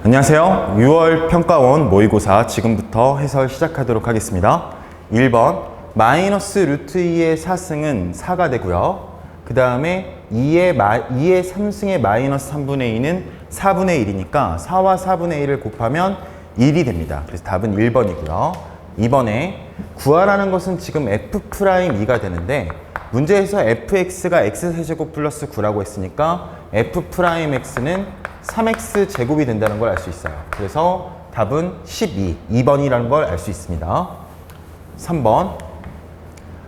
안녕하세요. 6월 평가원 모의고사 지금부터 해설 시작하도록 하겠습니다. 1번 마이너스 루트 2의 4승은 4가 되고요. 그 다음에 2의 3승의 마이너스 3분의 2는 4분의 1이니까 4와 4분의 1을 곱하면 1이 됩니다. 그래서 답은 1번이고요. 2번에 구하라는 것은 지금 F'2가 되는데 문제에서 fx가 x세제곱 플러스 9라고 했으니까 f'x는 3x 제곱이 된다는 걸 알 수 있어요. 그래서 답은 2번이라는 걸 알 수 있습니다. 3번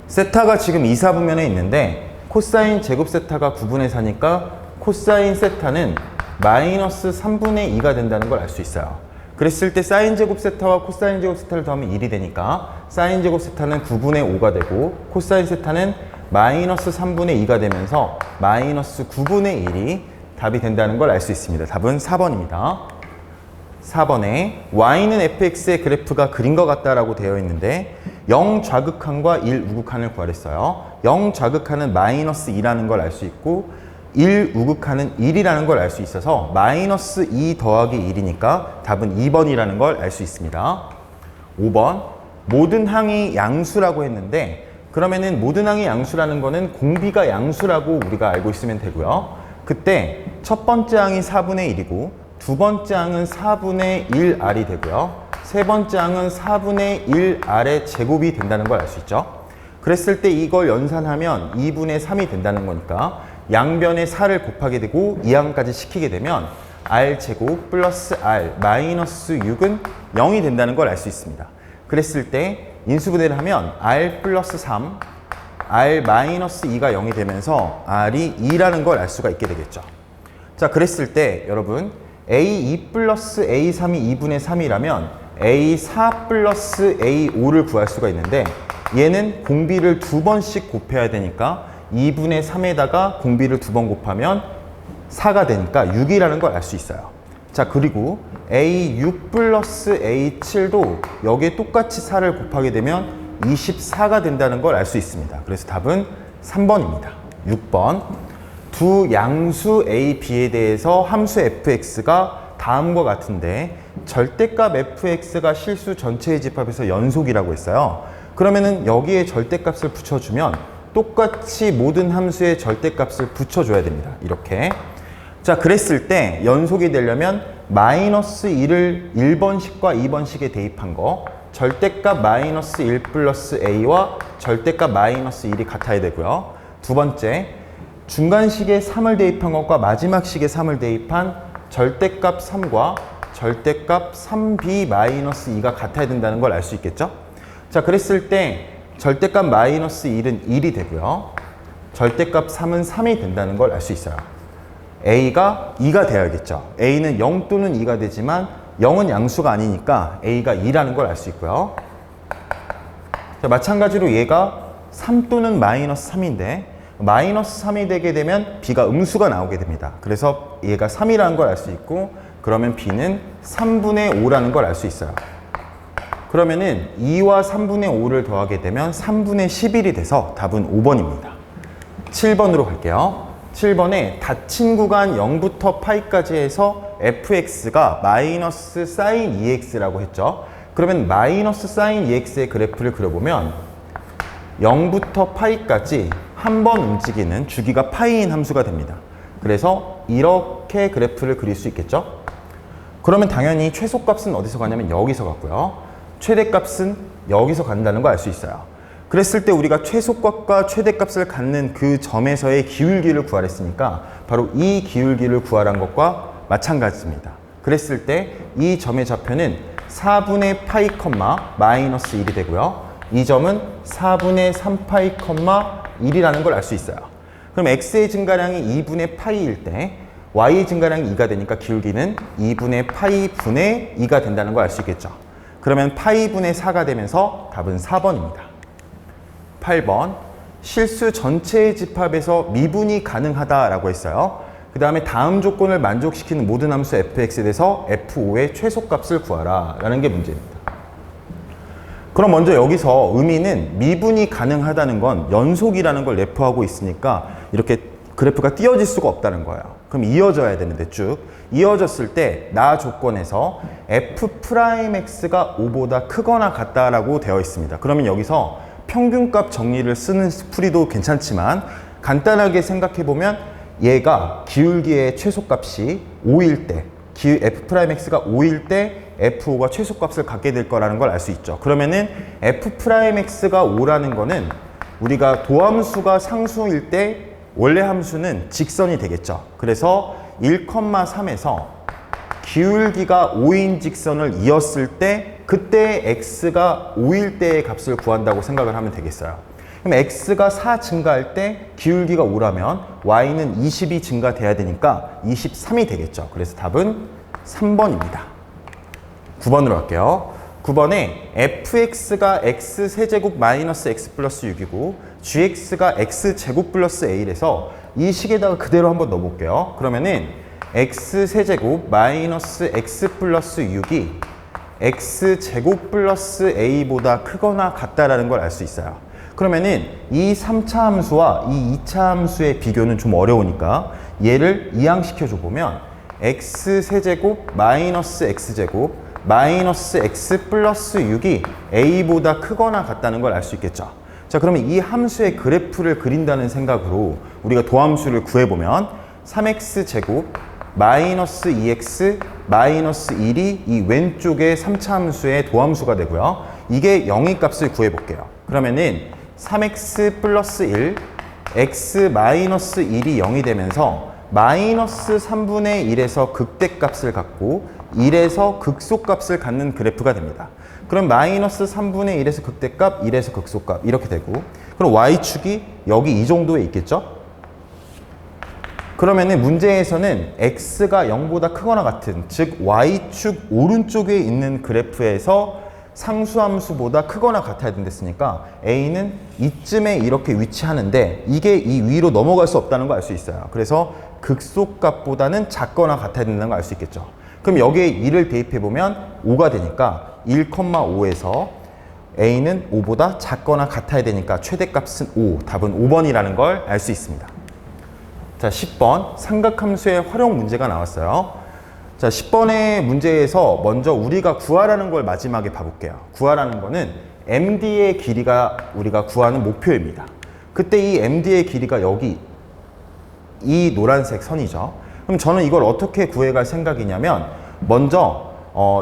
세타가 지금 2, 4분면에 있는데 코사인 제곱 세타가 9분의 4니까 코사인 세타는 마이너스 3분의 2가 된다는 걸 알 수 있어요. 그랬을 때 사인 제곱 세타와 코사인 제곱 세타를 더하면 1이 되니까 사인 제곱 세타는 9분의 5가 되고 코사인 세타는 마이너스 3분의 2가 되면서 마이너스 9분의 1이 답이 된다는 걸 알 수 있습니다. 답은 4번입니다. 4번에 y는 fx의 그래프가 그린 것 같다라고 되어 있는데 0 좌극한과 1 우극한을 구하랬어요. 0 좌극한은 마이너스 2라는 걸 알 수 있고 1 우극한은 1이라는 걸 알 수 있어서 마이너스 2 더하기 1이니까 답은 2번이라는 걸 알 수 있습니다. 5번 모든 항이 양수라고 했는데 그러면은 모든 항이 양수라는 거는 공비가 양수라고 우리가 알고 있으면 되고요. 그때 첫 번째 항이 4분의 1이고 두 번째 항은 4분의 1r이 되고요. 세 번째 항은 4분의 1r의 제곱이 된다는 걸 알 수 있죠. 그랬을 때 이걸 연산하면 2분의 3이 된다는 거니까 양변에 4를 곱하게 되고 2항까지 시키게 되면 r제곱 플러스 r 마이너스 6은 0이 된다는 걸 알 수 있습니다. 그랬을 때 인수분해를 하면 r 플러스 3, r 마이너스 2가 0이 되면서 r이 2라는 걸 알 수가 있게 되겠죠. 자, 그랬을 때 여러분 a2 플러스 a3이 2분의 3이라면 a4 플러스 a5를 구할 수가 있는데 얘는 공비를 두 번씩 곱해야 되니까 2분의 3에다가 공비를 두 번 곱하면 4가 되니까 6이라는 걸 알 수 있어요. 자, 그리고 a6 플러스 a7도 여기에 똑같이 4를 곱하게 되면 24가 된다는 걸 알 수 있습니다. 그래서 답은 3번입니다. 6번 두 양수 a, b에 대해서 함수 fx가 다음과 같은데 절대값 fx가 실수 전체의 집합에서 연속이라고 했어요. 그러면은 여기에 절대값을 붙여주면 똑같이 모든 함수의 절대값을 붙여줘야 됩니다. 이렇게. 자, 그랬을 때 연속이 되려면 마이너스 1을 1번식과 2번식에 대입한 거 절대값 마이너스 1 플러스 a와 절대값 마이너스 1이 같아야 되고요. 두 번째, 중간식에 3을 대입한 것과 마지막 식에 3을 대입한 절대값 3과 절대값 3b 마이너스 2가 같아야 된다는 걸 알 수 있겠죠? 자, 그랬을 때 절대값 마이너스 1은 1이 되고요. 절대값 3은 3이 된다는 걸 알 수 있어요. a가 2가 되어야겠죠. a는 0 또는 2가 되지만 0은 양수가 아니니까 a가 2라는 걸 알 수 있고요. 자, 마찬가지로 얘가 3 또는 마이너스 3인데 마이너스 3이 되게 되면 b가 음수가 나오게 됩니다. 그래서 얘가 3이라는 걸 알 수 있고 그러면 b는 3분의 5라는 걸 알 수 있어요. 그러면은 2와 3분의 5를 더하게 되면 3분의 11이 돼서 답은 5번입니다. 7번으로 갈게요. 7번에 닫힌 구간 0부터 파이까지 해서 fx가 마이너스 사인 2x라고 했죠. 그러면 마이너스 사인 2x의 그래프를 그려보면 0부터 파이까지 한 번 움직이는 주기가 파이인 함수가 됩니다. 그래서 이렇게 그래프를 그릴 수 있겠죠. 그러면 당연히 최소값은 어디서 가냐면 여기서 갔고요. 최대값은 여기서 간다는 걸 알 수 있어요. 그랬을 때 우리가 최소값과 최대값을 갖는 그 점에서의 기울기를 구하랬으니까 바로 이 기울기를 구하란 것과 마찬가지입니다. 그랬을 때 이 점의 좌표는 4분의 파이 컴마 마이너스 1이 되고요. 이 점은 4분의 3파이 컴마 1이라는 걸 알 수 있어요. 그럼 x의 증가량이 2분의 파이일 때 y의 증가량이 2가 되니까 기울기는 2분의 파이 분의 2가 된다는 걸 알 수 있겠죠. 그러면 파이 분의 4가 되면서 답은 4번입니다. 8번 실수 전체의 집합에서 미분이 가능하다라고 했어요. 그 다음에 다음 조건을 만족시키는 모든 함수 fx에 대해서 f5의 최소값을 구하라 라는 게 문제입니다. 그럼 먼저 여기서 의미는 미분이 가능하다는 건 연속이라는 걸 내포하고 있으니까 이렇게 그래프가 띄어질 수가 없다는 거예요. 그럼 이어져야 되는데 쭉 이어졌을 때 나 조건에서 f'x가 5보다 크거나 같다라고 되어 있습니다. 그러면 여기서 평균값 정리를 쓰는 풀이도 괜찮지만 간단하게 생각해 보면 얘가 기울기의 최소값이 5일 때 f'x가 5일 때 f5가 최소값을 갖게 될 거라는 걸 알 수 있죠. 그러면은 f'x가 5라는 거는 우리가 도함수가 상수일 때 원래 함수는 직선이 되겠죠. 그래서 1,3에서 기울기가 5인 직선을 이었을 때 그때 x가 5일 때의 값을 구한다고 생각을 하면 되겠어요. 그럼 x가 4 증가할 때 기울기가 5라면 y는 20이 증가돼야 되니까 23이 되겠죠. 그래서 답은 3번입니다. 9번으로 갈게요. 9번에 fx가 x세제곱 마이너스 x 플러스 6이고 gx가 x제곱 플러스 a래서 이 식에다가 그대로 한번 넣어볼게요. 그러면은 x세제곱 마이너스 x 플러스 6이 x제곱 플러스 a보다 크거나 같다라는 걸 알 수 있어요. 그러면은 이 3차 함수와 이 2차 함수의 비교는 좀 어려우니까 얘를 이항시켜줘 보면 x세제곱 마이너스 x제곱 마이너스 x 플러스 6이 a보다 크거나 같다는 걸 알 수 있겠죠. 자, 그러면 이 함수의 그래프를 그린다는 생각으로 우리가 도함수를 구해보면 3x제곱 마이너스 2x 마이너스 1이 이 왼쪽의 3차 함수의 도함수가 되고요. 이게 0의 값을 구해볼게요. 그러면은 3x 플러스 1 x 마이너스 1이 0이 되면서 마이너스 3분의 1에서 극대값을 갖고 1에서 극소값을 갖는 그래프가 됩니다. 그럼 마이너스 3분의 1에서 극대값, 1에서 극소값 이렇게 되고 그럼 y축이 여기 이 정도에 있겠죠? 그러면은 문제에서는 x가 0보다 크거나 같은 즉 y축 오른쪽에 있는 그래프에서 상수함수보다 크거나 같아야 된댔으니까 a는 이쯤에 이렇게 위치하는데 이게 이 위로 넘어갈 수 없다는 걸 알 수 있어요. 그래서 극소값보다는 작거나 같아야 된다는 걸 알 수 있겠죠. 그럼 여기에 2를 대입해보면 5가 되니까 1,5에서 a는 5보다 작거나 같아야 되니까 최대값은 5, 답은 5번이라는 걸 알 수 있습니다. 자, 10번 삼각함수의 활용 문제가 나왔어요. 자, 10번의 문제에서 먼저 우리가 구하라는 걸 마지막에 봐볼게요. 구하라는 거는 MD의 길이가 우리가 구하는 목표입니다. 그때 이 MD의 길이가 여기 이 노란색 선이죠. 그럼 저는 이걸 어떻게 구해갈 생각이냐면 먼저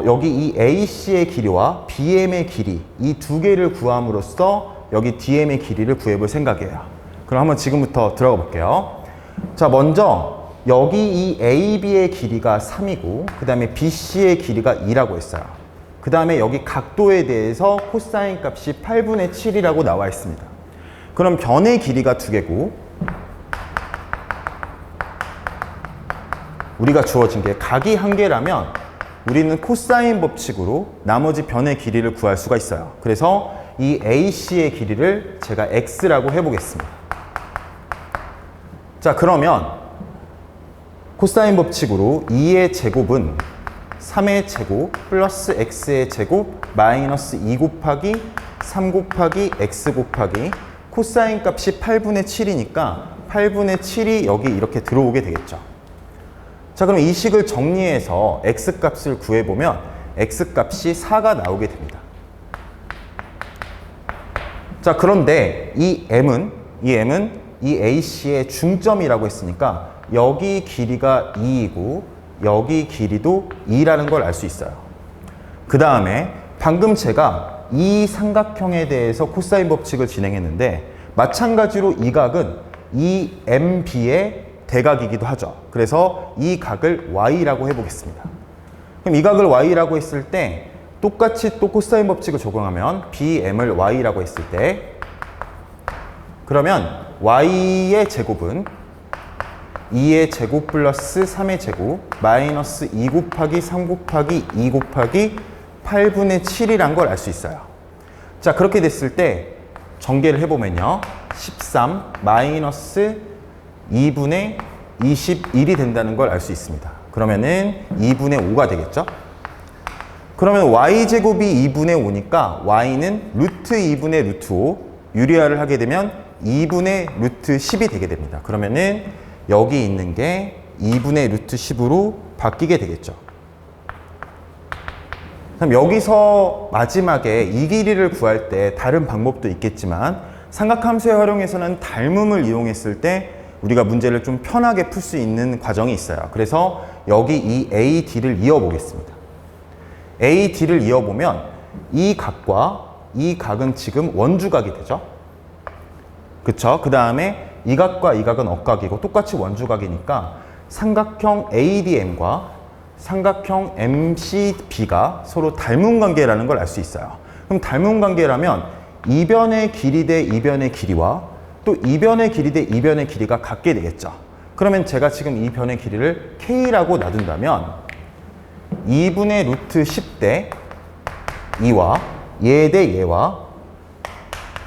여기 이 AC의 길이와 BM의 길이 이 두 개를 구함으로써 여기 DM의 길이를 구해볼 생각이에요. 그럼 한번 지금부터 들어가 볼게요. 자, 먼저 여기 이 AB의 길이가 3이고 그 다음에 BC의 길이가 2라고 했어요. 그 다음에 여기 각도에 대해서 코사인 값이 8분의 7이라고 나와 있습니다. 그럼 변의 길이가 2개고 우리가 주어진 게 각이 1개라면 우리는 코사인 법칙으로 나머지 변의 길이를 구할 수가 있어요. 그래서 이 AC의 길이를 제가 X라고 해보겠습니다. 자, 그러면 코사인 법칙으로 2의 제곱은 3의 제곱 플러스 x의 제곱 마이너스 2 곱하기 3 곱하기 x 곱하기 코사인 값이 8분의 7이니까 8분의 7이 여기 이렇게 들어오게 되겠죠. 자, 그럼 이 식을 정리해서 x 값을 구해보면 x 값이 4가 나오게 됩니다. 자, 그런데 이 m은 이 AC의 중점이라고 했으니까 여기 길이가 2이고 여기 길이도 2라는 걸 알 수 있어요. 그 다음에 방금 제가 이 삼각형에 대해서 코사인 법칙을 진행했는데 마찬가지로 이 각은 이 MB의 대각이기도 하죠. 그래서 이 각을 Y라고 해보겠습니다. 그럼 이 각을 Y라고 했을 때 똑같이 또 코사인 법칙을 적용하면 BM을 Y라고 했을 때 그러면 Y의 제곱은 2의 제곱 플러스 3의 제곱 마이너스 2 곱하기 3 곱하기 2 곱하기 8분의 7이란 걸 알 수 있어요. 자, 그렇게 됐을 때 전개를 해보면요. 13 마이너스 2분의 21이 된다는 걸 알 수 있습니다. 그러면은 2분의 5가 되겠죠? 그러면 y제곱이 2분의 5니까 y는 루트 2분의 루트 5 유리화를 하게 되면 2분의 루트 10이 되게 됩니다. 그러면은 여기 있는 게 2분의 루트 10으로 바뀌게 되겠죠. 그럼 여기서 마지막에 이 길이를 구할 때 다른 방법도 있겠지만 삼각함수의 활용에서는 닮음을 이용했을 때 우리가 문제를 좀 편하게 풀 수 있는 과정이 있어요. 그래서 여기 이 AD를 이어보겠습니다. AD를 이어보면 이 각과 이 각은 지금 원주각이 되죠. 그쵸? 그 다음에 이 각과 이 각은 억각이고 똑같이 원주각이니까 삼각형 ADM과 삼각형 MCB가 서로 닮은 관계라는 걸 알 수 있어요. 그럼 닮은 관계라면 이변의 길이 대 이변의 길이와 또 이변의 길이 대 이변의 길이가 같게 되겠죠. 그러면 제가 지금 이 변의 길이를 K라고 놔둔다면 2분의 루트 10 대 2와 얘 대 얘와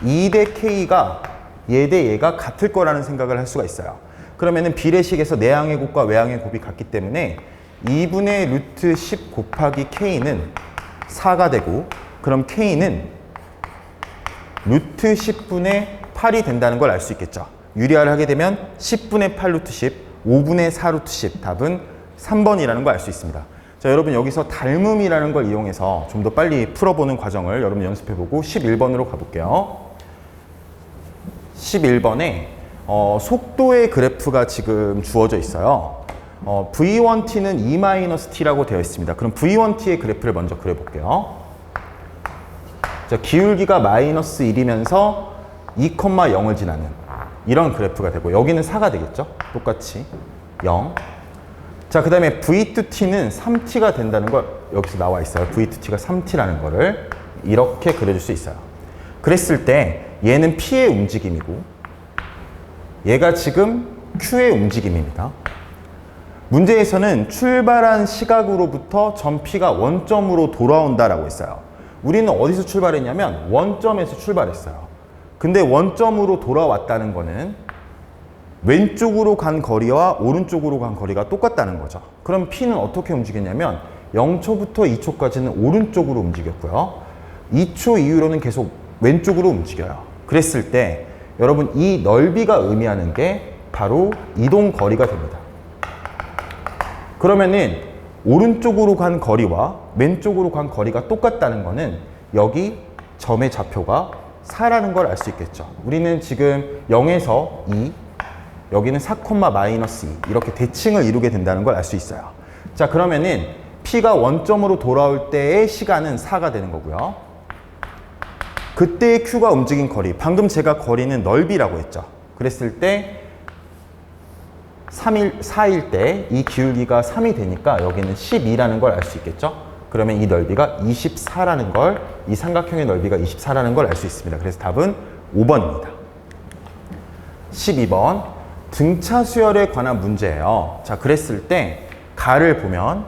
2 대 K가 얘 대 얘가 같을 거라는 생각을 할 수가 있어요. 그러면은 비례식에서 내항의 곱과 외항의 곱이 같기 때문에 2분의 루트 10 곱하기 K는 4가 되고 그럼 K는 루트 10분의 8이 된다는 걸 알 수 있겠죠. 유리화를 하게 되면 10분의 8 루트 10, 5분의 4 루트 10 답은 3번이라는 걸 알 수 있습니다. 자, 여러분 여기서 닮음이라는 걸 이용해서 좀 더 빨리 풀어보는 과정을 여러분 연습해보고 11번으로 가볼게요. 11번에 속도의 그래프가 지금 주어져 있어요. V1t는 E-t라고 되어 있습니다. 그럼 V1t의 그래프를 먼저 그려볼게요. 자, 기울기가 마이너스 1이면서 2,0을 지나는 이런 그래프가 되고 여기는 4가 되겠죠? 똑같이 0. 자, 그 다음에 V2t는 3t가 된다는 걸 여기서 나와 있어요. V2t가 3t라는 거를 이렇게 그려줄 수 있어요. 그랬을 때 얘는 P의 움직임이고 얘가 지금 Q의 움직임입니다. 문제에서는 출발한 시각으로부터 점 P가 원점으로 돌아온다라고 했어요. 우리는 어디서 출발했냐면 원점에서 출발했어요. 근데 원점으로 돌아왔다는 거는 왼쪽으로 간 거리와 오른쪽으로 간 거리가 똑같다는 거죠. 그럼 P는 어떻게 움직였냐면 0초부터 2초까지는 오른쪽으로 움직였고요. 2초 이후로는 계속 왼쪽으로 움직여요. 그랬을 때 여러분 이 넓이가 의미하는 게 바로 이동 거리가 됩니다. 그러면은 오른쪽으로 간 거리와 왼쪽으로 간 거리가 똑같다는 거는 여기 점의 좌표가 4라는 걸 알 수 있겠죠. 우리는 지금 0에서 2, 여기는 4, 마이너스 2 이렇게 대칭을 이루게 된다는 걸 알 수 있어요. 자, 그러면은 P가 원점으로 돌아올 때의 시간은 4가 되는 거고요. 그때의 Q가 움직인 거리, 방금 제가 거리는 넓이라고 했죠. 그랬을 때 4일 때 이 기울기가 3이 되니까 여기는 12라는 걸 알 수 있겠죠. 그러면 이 넓이가 24라는 걸, 이 삼각형의 넓이가 24라는 걸 알 수 있습니다. 그래서 답은 5번입니다. 12번 등차 수열에 관한 문제예요. 자, 그랬을 때 가를 보면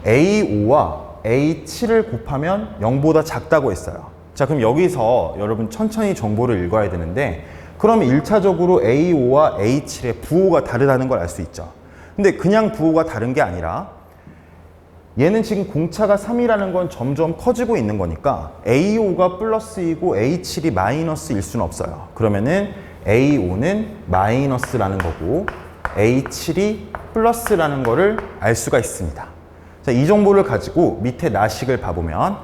A5와 A7을 곱하면 0보다 작다고 했어요. 자, 그럼 여기서 여러분 천천히 정보를 읽어야 되는데 그러면 1차적으로 A5와 A7의 부호가 다르다는 걸 알 수 있죠. 근데 그냥 부호가 다른 게 아니라 얘는 지금 공차가 3이라는 건 점점 커지고 있는 거니까 A5가 플러스이고 A7이 마이너스일 수는 없어요. 그러면은 A5는 마이너스라는 거고 A7이 플러스라는 거를 알 수가 있습니다. 자, 이 정보를 가지고 밑에 나식을 봐보면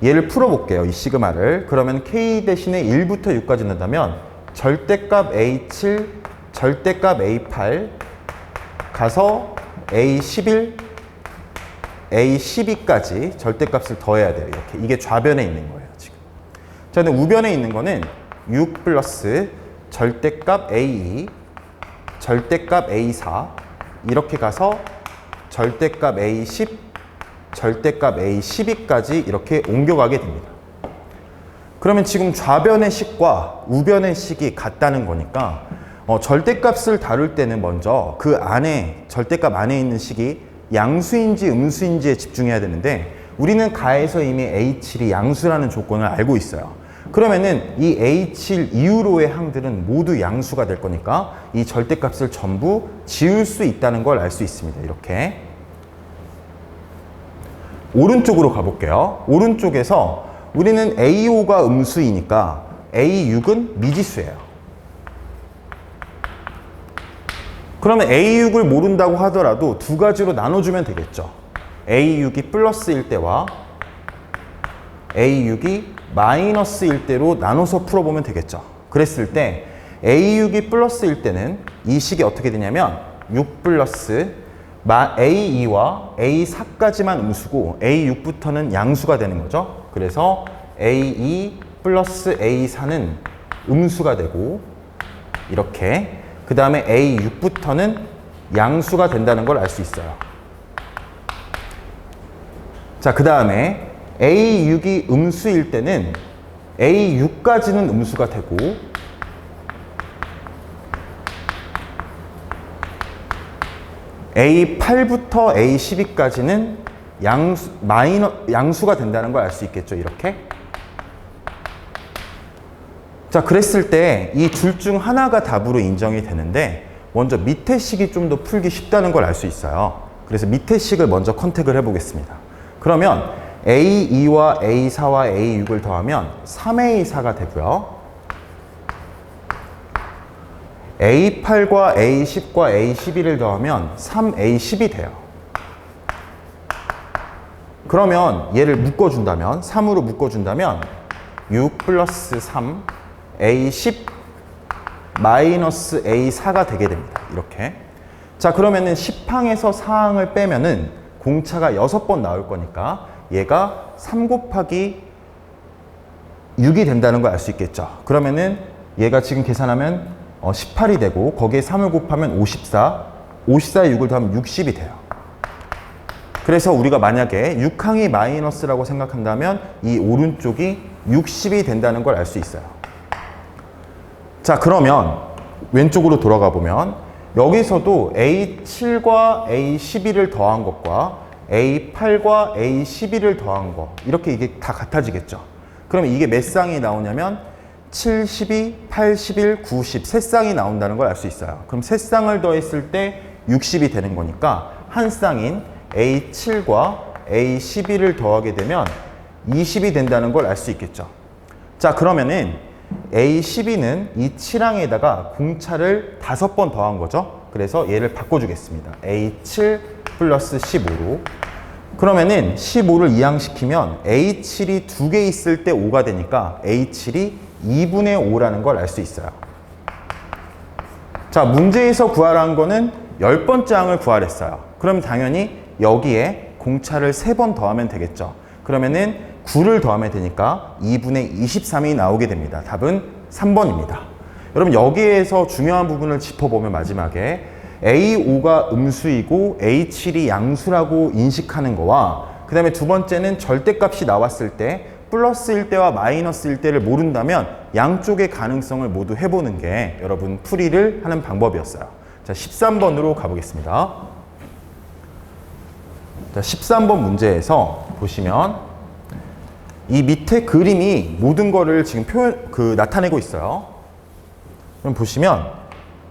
얘를 풀어볼게요. 이 시그마를. 그러면 K 대신에 1부터 6까지 넣는다면 절대값 A7, 절대값 A8 가서 A11, A12까지 절대값을 더해야 돼요. 이렇게. 이게 좌변에 있는 거예요, 지금. 자, 근데 우변에 있는 거는 6 플러스 절대값 A2, 절대값 A4 이렇게 가서 절대값 A10, 절대값 A12까지 이렇게 옮겨가게 됩니다. 그러면 지금 좌변의 식과 우변의 식이 같다는 거니까 절대값을 다룰 때는 먼저 그 안에 절대값 안에 있는 식이 양수인지 음수인지에 집중해야 되는데 우리는 가에서 이미 A7이 양수라는 조건을 알고 있어요. 그러면은 이 A7 이후로의 항들은 모두 양수가 될 거니까 이 절대값을 전부 지울 수 있다는 걸 알 수 있습니다. 이렇게. 오른쪽으로 가볼게요. 오른쪽에서 우리는 A5가 음수이니까 A6은 미지수예요. 그러면 A6을 모른다고 하더라도 두 가지로 나눠주면 되겠죠. A6이 플러스일 때와 A6이 마이너스일 때로 나눠서 풀어보면 되겠죠. 그랬을 때 A6이 플러스일 때는 이 식이 어떻게 되냐면 6 플러스 A2와 A4까지만 음수고 A6부터는 양수가 되는 거죠. 그래서 A2 플러스 A4는 음수가 되고 이렇게 그 다음에 A6부터는 양수가 된다는 걸 알 수 있어요. 자, 그 다음에 A6이 음수일 때는 A6까지는 음수가 되고 A8부터 A12까지는 양수가 된다는 걸 알 수 있겠죠. 이렇게. 자, 그랬을 때 이 둘 중 하나가 답으로 인정이 되는데 먼저 밑에 식이 좀 더 풀기 쉽다는 걸 알 수 있어요. 그래서 밑에 식을 먼저 컨택을 해보겠습니다. 그러면 A2와 A4와 A6을 더하면 3A4가 되고요. A8과 A10과 A11을 더하면 3A10이 돼요. 그러면 얘를 묶어준다면 3으로 묶어준다면 6 플러스 3 A10 마이너스 A4가 되게 됩니다. 이렇게. 자, 그러면은 10항에서 4항을 빼면은 공차가 6번 나올 거니까 얘가 3 곱하기 6이 된다는 걸 알 수 있겠죠. 그러면은 얘가 지금 계산하면 18이 되고 거기에 3을 곱하면 54, 54에 6을 더하면 60이 돼요. 그래서 우리가 만약에 6항이 마이너스라고 생각한다면 이 오른쪽이 60이 된다는 걸 알 수 있어요. 자, 그러면 왼쪽으로 돌아가 보면 여기서도 A7과 A11을 더한 것과 A8과 A11을 더한 거 이렇게 이게 다 같아지겠죠. 그러면 이게 몇 쌍이 나오냐면 7, 12, 8, 11, 90 세 쌍이 나온다는 걸 알 수 있어요. 그럼 세 쌍을 더했을 때 60이 되는 거니까 한 쌍인 A7과 A11을 더하게 되면 20이 된다는 걸 알 수 있겠죠. 자, 그러면은 A12는 이 7항에다가 공차를 5번 더한 거죠. 그래서 얘를 바꿔주겠습니다. A7 플러스 15로. 그러면은 15를 2항시키면 A7이 2개 있을 때 5가 되니까 A7이 2분의 5라는 걸 알 수 있어요. 자, 문제에서 구하라는 거는 10번째 항을 구하랬어요. 그럼 당연히 여기에 공차를 3번 더하면 되겠죠. 그러면은 9를 더하면 되니까 2분의 23이 나오게 됩니다. 답은 3번입니다. 여러분, 여기에서 중요한 부분을 짚어보면 마지막에 A5가 음수이고 A7이 양수라고 인식하는 거와 그 다음에 두 번째는 절대값이 나왔을 때 플러스일 때와 마이너스일 때를 모른다면 양쪽의 가능성을 모두 해보는 게 여러분 풀이를 하는 방법이었어요. 자, 13번으로 가보겠습니다. 자, 13번 문제에서 보시면 이 밑에 그림이 모든 거를 지금 나타내고 있어요. 그럼 보시면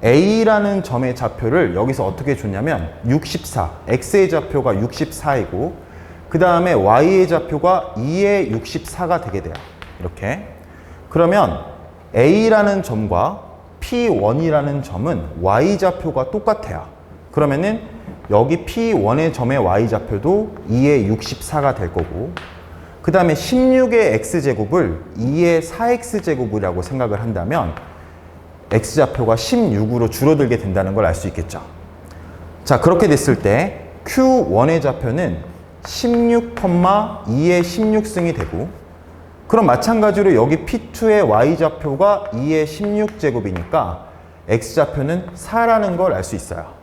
A라는 점의 좌표를 여기서 어떻게 줬냐면 64, X의 좌표가 64이고 그 다음에 Y의 좌표가 2의 64가 되게 돼요. 이렇게. 그러면 A라는 점과 P1이라는 점은 Y 좌표가 똑같아요. 그러면은 여기 P1의 점의 Y 좌표도 2의 64가 될 거고 그 다음에 16의 X제곱을 2의 4X제곱이라고 생각을 한다면 X좌표가 16으로 줄어들게 된다는 걸 알 수 있겠죠. 자, 그렇게 됐을 때 Q1의 좌표는 16,2의 16승이 되고 그럼 마찬가지로 여기 P2의 Y좌표가 2의 16제곱이니까 X좌표는 4라는 걸 알 수 있어요.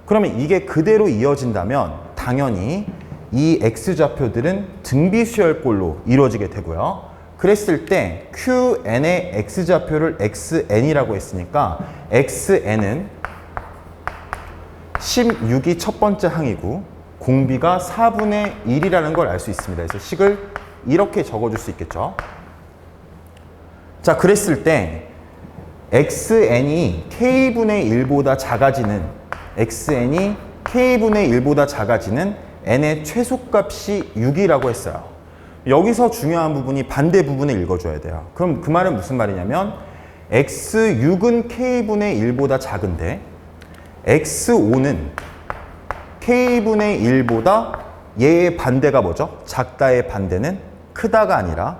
그러면 이게 그대로 이어진다면 당연히 이 X좌표들은 등비수열꼴로 이루어지게 되고요. 그랬을 때 QN의 X좌표를 XN이라고 했으니까 XN은 16이 첫 번째 항이고 공비가 4분의 1이라는 걸 알 수 있습니다. 그래서 식을 이렇게 적어줄 수 있겠죠. 자, 그랬을 때 XN이 K분의 1보다 작아지는 XN이 K분의 1보다 작아지는 N의 최소값이 6이라고 했어요. 여기서 중요한 부분이 반대 부분을 읽어줘야 돼요. 그럼 그 말은 무슨 말이냐면 X6은 K분의 1보다 작은데 x5는 k분의 1보다 얘의 반대가 뭐죠? 작다의 반대는 크다가 아니라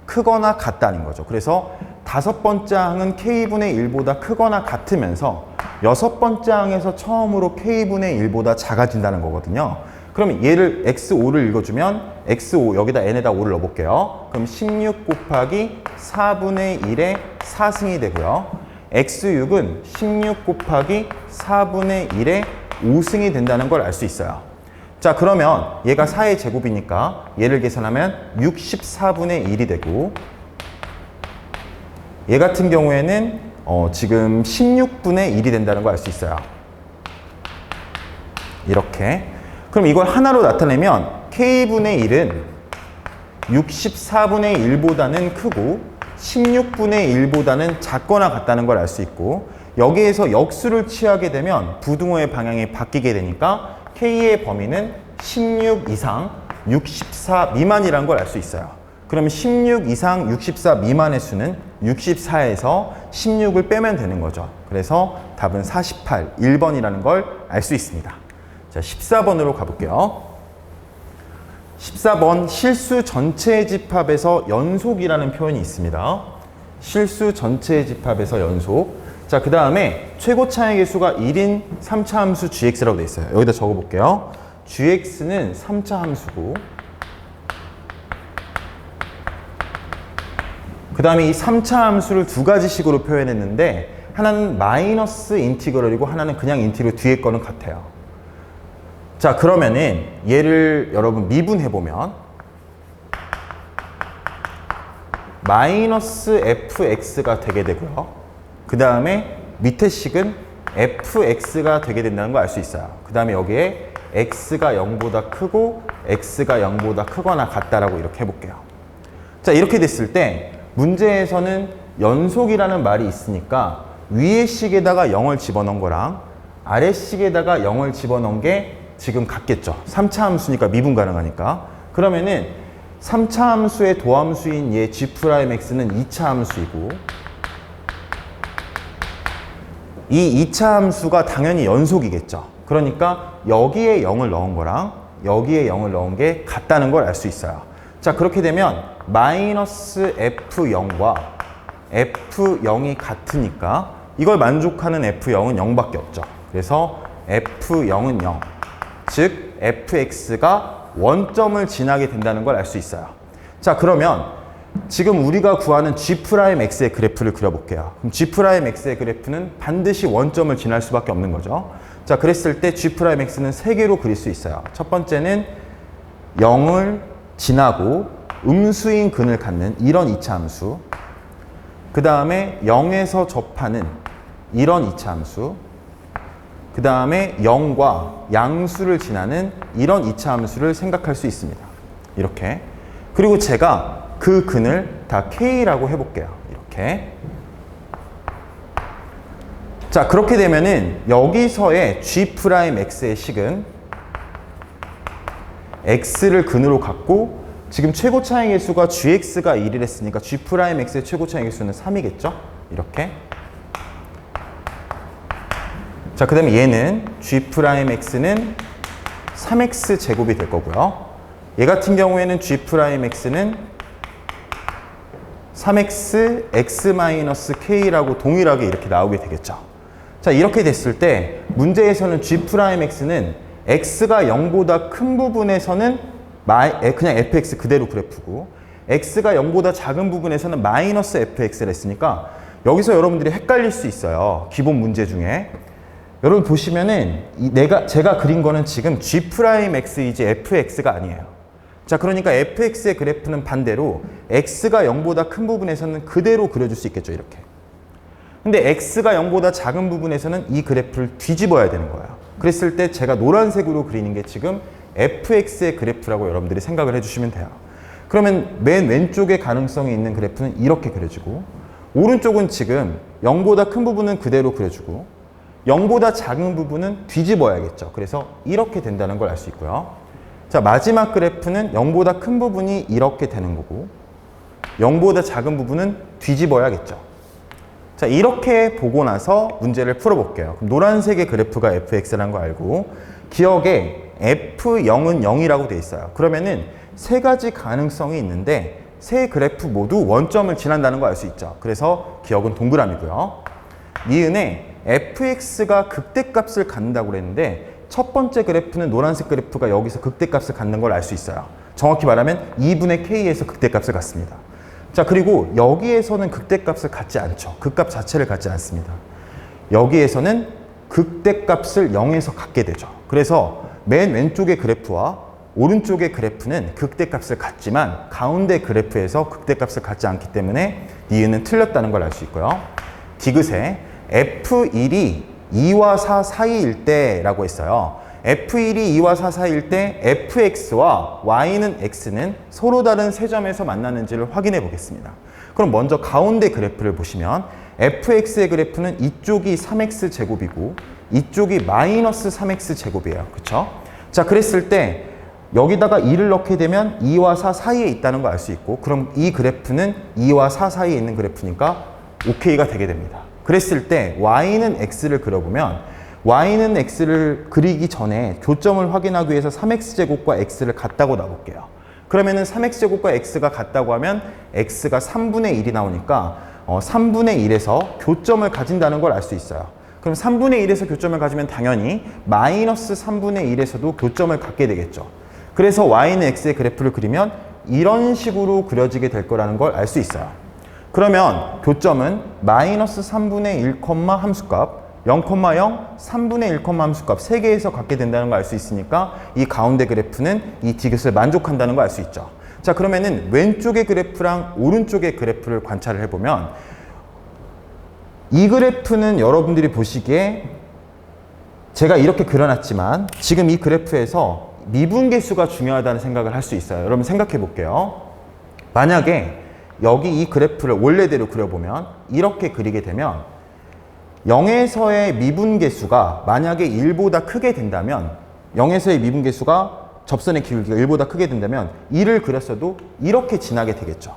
크거나 같다는 거죠. 그래서 5번째 항은 k분의 1보다 크거나 같으면서 6번째 항에서 처음으로 k분의 1보다 작아진다는 거거든요. 그럼 얘를 x5를 읽어주면 x5 여기다 n에다 5를 넣어볼게요. 그럼 16 곱하기 4분의 1의 4승이 되고요. x6은 16 곱하기 4분의 1의 5승이 된다는 걸 알 수 있어요. 자, 그러면 얘가 4의 제곱이니까 얘를 계산하면 64분의 1이 되고, 얘 같은 경우에는 지금 16분의 1이 된다는 걸 알 수 있어요. 이렇게. 그럼 이걸 하나로 나타내면 k분의 1은 64분의 1보다는 크고 16분의 1보다는 작거나 같다는 걸 알 수 있고, 여기에서 역수를 취하게 되면 부등호의 방향이 바뀌게 되니까 k의 범위는 16 이상 64 미만이라는 걸 알 수 있어요. 그러면 16 이상 64 미만의 수는 64에서 16을 빼면 되는 거죠. 그래서 답은 48, 1번이라는 걸 알 수 있습니다. 자, 14번으로 가볼게요. 14번 실수 전체의 집합에서 연속이라는 표현이 있습니다. 실수 전체의 집합에서 연속. 자, 그 다음에 최고 차액의 수가 1인 3차 함수 gx라고 되어 있어요. 여기다 적어볼게요. gx는 3차 함수고, 그 다음에 이 3차 함수를 두 가지 식으로 표현했는데, 하나는 마이너스 인티그럴이고 하나는 그냥 인티그럴, 뒤에 거는 같아요. 자, 그러면은 얘를 여러분 미분해보면 마이너스 fx가 되게 되고요. 그 다음에 밑에 식은 fx가 되게 된다는 걸 알 수 있어요. 그 다음에 여기에 x가 0보다 크고 x가 0보다 크거나 같다라고 이렇게 해볼게요. 자, 이렇게 됐을 때 문제에서는 연속이라는 말이 있으니까 위의 식에다가 0을 집어넣은 거랑 아래 식에다가 0을 집어넣은 게 지금 같겠죠. 3차 함수니까 미분 가능하니까. 그러면은 3차 함수의 도함수인 얘 g'x는 2차 함수이고, 이 2차 함수가 당연히 연속이겠죠. 그러니까 여기에 0을 넣은 거랑 여기에 0을 넣은 게 같다는 걸 알 수 있어요. 자, 그렇게 되면 마이너스 f0과 f0이 같으니까 이걸 만족하는 f0은 0밖에 없죠. 그래서 f0은 0. 즉 fx가 원점을 지나게 된다는 걸 알 수 있어요. 자, 그러면 지금 우리가 구하는 g'x의 그래프를 그려볼게요. 그럼 g'x의 그래프는 반드시 원점을 지날 수밖에 없는 거죠. 자, 그랬을 때 g'x는 3개로 그릴 수 있어요. 첫 번째는 0을 지나고 음수인 근을 갖는 이런 2차 함수, 그 다음에 0에서 접하는 이런 2차 함수, 그 다음에 0과 양수를 지나는 이런 2차 함수를 생각할 수 있습니다. 이렇게. 그리고 제가 그 근을 다 K라고 해볼게요. 이렇게. 자, 그렇게 되면은 여기서의 G'X의 식은 X를 근으로 갖고, 지금 최고 차액의 수가 GX가 1을 했으니까 G'X의 최고 차액의 수는 3이겠죠? 이렇게. 자, 그 다음에 얘는 G'X는 3x 제곱이 될 거고요. 얘 같은 경우에는 G'X는 3x x-k라고 동일하게 이렇게 나오게 되겠죠. 자, 이렇게 됐을 때 문제에서는 G'X는 x가 0보다 큰 부분에서는 그냥 fx 그대로 그래프고, x가 0보다 작은 부분에서는 마이너스 fx를 했으니까 여기서 여러분들이 헷갈릴 수 있어요. 기본 문제 중에. 여러분 보시면은 제가 그린 거는 지금 G'X이지 fx가 아니에요. 자, 그러니까 fx의 그래프는 반대로 x가 0보다 큰 부분에서는 그대로 그려줄 수 있겠죠. 이렇게. 근데 x가 0보다 작은 부분에서는 이 그래프를 뒤집어야 되는 거예요. 그랬을 때 제가 노란색으로 그리는 게 지금 fx의 그래프라고 여러분들이 생각을 해주시면 돼요. 그러면 맨 왼쪽에 가능성이 있는 그래프는 이렇게 그려지고, 오른쪽은 지금 0보다 큰 부분은 그대로 그려주고 0보다 작은 부분은 뒤집어야겠죠. 그래서 이렇게 된다는 걸 알 수 있고요. 자, 마지막 그래프는 0보다 큰 부분이 이렇게 되는 거고 0보다 작은 부분은 뒤집어야겠죠. 자, 이렇게 보고 나서 문제를 풀어볼게요. 그럼 노란색의 그래프가 fx라는 거 알고, 기억에 f0은 0이라고 돼 있어요. 그러면은 세 가지 가능성이 있는데 세 그래프 모두 원점을 지난다는 거 알 수 있죠. 그래서 기억은 동그라미고요. 니은에 fx가 극대값을 갖는다고 그랬는데 첫 번째 그래프는 노란색 그래프가 여기서 극대값을 갖는 걸 알 수 있어요. 정확히 말하면 2분의 k에서 극대값을 갖습니다. 자, 그리고 여기에서는 극대값을 갖지 않죠. 극값 자체를 갖지 않습니다. 여기에서는 극대값을 0에서 갖게 되죠. 그래서 맨 왼쪽의 그래프와 오른쪽의 그래프는 극대값을 갖지만 가운데 그래프에서 극대값을 갖지 않기 때문에 니은은 틀렸다는 걸 알 수 있고요. 디귿에 F1이 2와 4 사이일 때라고 했어요. F1이 2와 4 사이일 때 fx와 y는 x는 서로 다른 세 점에서 만나는지를 확인해 보겠습니다. 그럼 먼저 가운데 그래프를 보시면 fx의 그래프는 이쪽이 3x 제곱이고 이쪽이 마이너스 3x 제곱이에요. 그쵸? 자, 그랬을 때 여기다가 2를 넣게 되면 2와 4 사이에 있다는 걸 알 수 있고, 그럼 이 그래프는 2와 4 사이에 있는 그래프니까 OK가 되게 됩니다. 그랬을 때 y는 x를 그려보면 y는 x를 그리기 전에 교점을 확인하기 위해서 3x제곱과 x를 같다고 놔볼게요. 그러면은 3x제곱과 x가 같다고 하면 x가 3분의 1이 나오니까 3분의 1에서 교점을 가진다는 걸 알 수 있어요. 그럼 3분의 1에서 교점을 가지면 당연히 마이너스 3분의 1에서도 교점을 갖게 되겠죠. 그래서 y는 x의 그래프를 그리면 이런 식으로 그려지게 될 거라는 걸 알 수 있어요. 그러면 교점은 마이너스 3분의 1, 함수값 0,0, 3분의 1, 함수값 3개에서 갖게 된다는 걸 알 수 있으니까 이 가운데 그래프는 이 디귿을 만족한다는 걸 알 수 있죠. 자, 그러면은 왼쪽의 그래프랑 오른쪽의 그래프를 관찰을 해보면 이 그래프는 여러분들이 보시기에 제가 이렇게 그려놨지만 지금 이 그래프에서 미분계수가 중요하다는 생각을 할 수 있어요. 여러분 생각해 볼게요. 만약에 여기 이 그래프를 원래대로 그려보면 이렇게 그리게 되면 0에서의 미분계수가 만약에 1보다 크게 된다면 0에서의 미분계수가 접선의 기울기가 1보다 크게 된다면 1을 그렸어도 이렇게 지나게 되겠죠.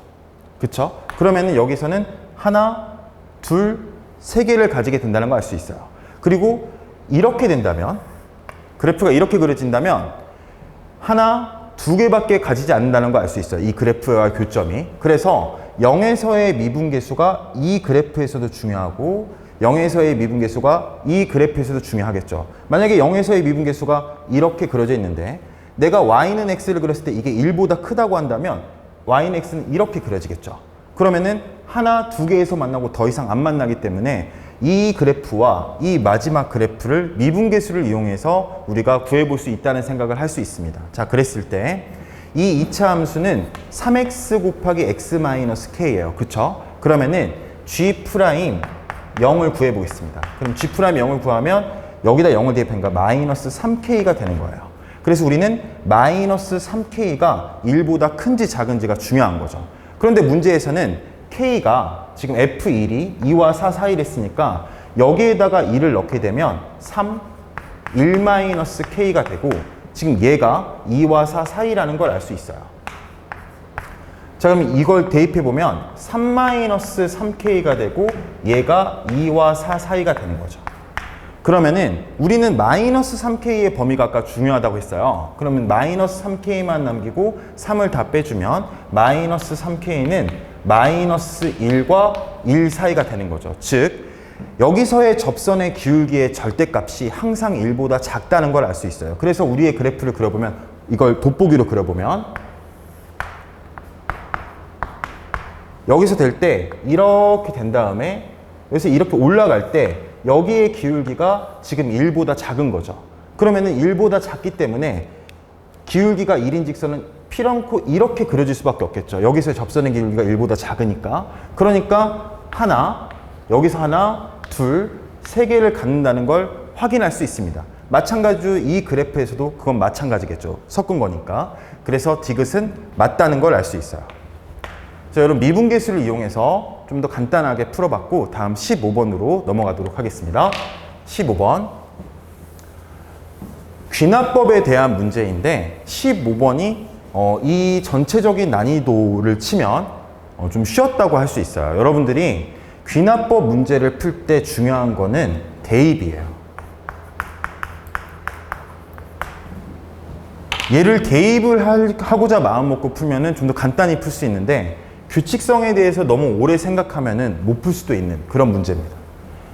그쵸? 그러면은 여기서는 하나, 둘, 세 개를 가지게 된다는 걸 알 수 있어요. 그리고 이렇게 된다면 그래프가 이렇게 그려진다면 하나, 두 개밖에 가지지 않는다는 걸 알 수 있어요. 이 그래프와 교점이. 그래서 0에서의 미분계수가 이 그래프에서도 중요하고 0에서의 미분계수가 이 그래프에서도 중요하겠죠. 만약에 0에서의 미분계수가 이렇게 그려져 있는데 내가 y는 x를 그렸을 때 이게 1보다 크다고 한다면 y는 x는 이렇게 그려지겠죠. 그러면은 하나, 두 개에서 만나고 더 이상 안 만나기 때문에 이 그래프와 이 마지막 그래프를 미분계수를 이용해서 우리가 구해볼 수 있다는 생각을 할 수 있습니다. 자, 그랬을 때 이 2차 함수는 3x 곱하기 x-k예요. 그쵸? 그러면은 g' 0을 구해보겠습니다. 그럼 g' 0을 구하면 여기다 0을 대입하니까 마이너스 3k가 되는 거예요. 그래서 우리는 마이너스 3k가 1보다 큰지 작은지가 중요한 거죠. 그런데 문제에서는 k가 지금 f1이 2와 4 사이를 했으니까 여기에다가 2를 넣게 되면 3, 1-k가 되고 지금 얘가 2와 4 사이라는 걸 알 수 있어요. 자, 그럼 이걸 대입해보면 3-3k가 되고 얘가 2와 4 사이가 되는 거죠. 그러면은 우리는 마이너스 3k의 범위가 아까 중요하다고 했어요. 그러면 마이너스 3k만 남기고 3을 다 빼주면 마이너스 3k는 마이너스 1과 1 사이가 되는 거죠. 즉 여기서의 접선의 기울기의 절대값이 항상 1보다 작다는 걸 알 수 있어요. 그래서 우리의 그래프를 그려보면 이걸 돋보기로 그려보면 여기서 될 때 이렇게 된 다음에 여기서 이렇게 올라갈 때 여기의 기울기가 지금 1보다 작은 거죠. 그러면은 1보다 작기 때문에 기울기가 1인 직선은 필연코 이렇게 그려질 수밖에 없겠죠. 여기서의 접선의 기울기가 1보다 작으니까. 그러니까 하나, 여기서 하나, 둘, 세 개를 갖는다는 걸 확인할 수 있습니다. 마찬가지로 이 그래프에서도 그건 마찬가지겠죠. 섞은 거니까. 그래서 디귿은 맞다는 걸 알 수 있어요. 자, 여러분 미분계수를 이용해서 좀 더 간단하게 풀어봤고 다음 15번으로 넘어가도록 하겠습니다. 15번 귀납법에 대한 문제인데 15번이 이 전체적인 난이도를 치면 좀 쉬웠다고 할 수 있어요. 여러분들이 귀납법 문제를 풀 때 중요한 거는 대입이에요. 얘를 대입을 하고자 마음 먹고 풀면은 좀 더 간단히 풀 수 있는데 규칙성에 대해서 너무 오래 생각하면은 못 풀 수도 있는 그런 문제입니다.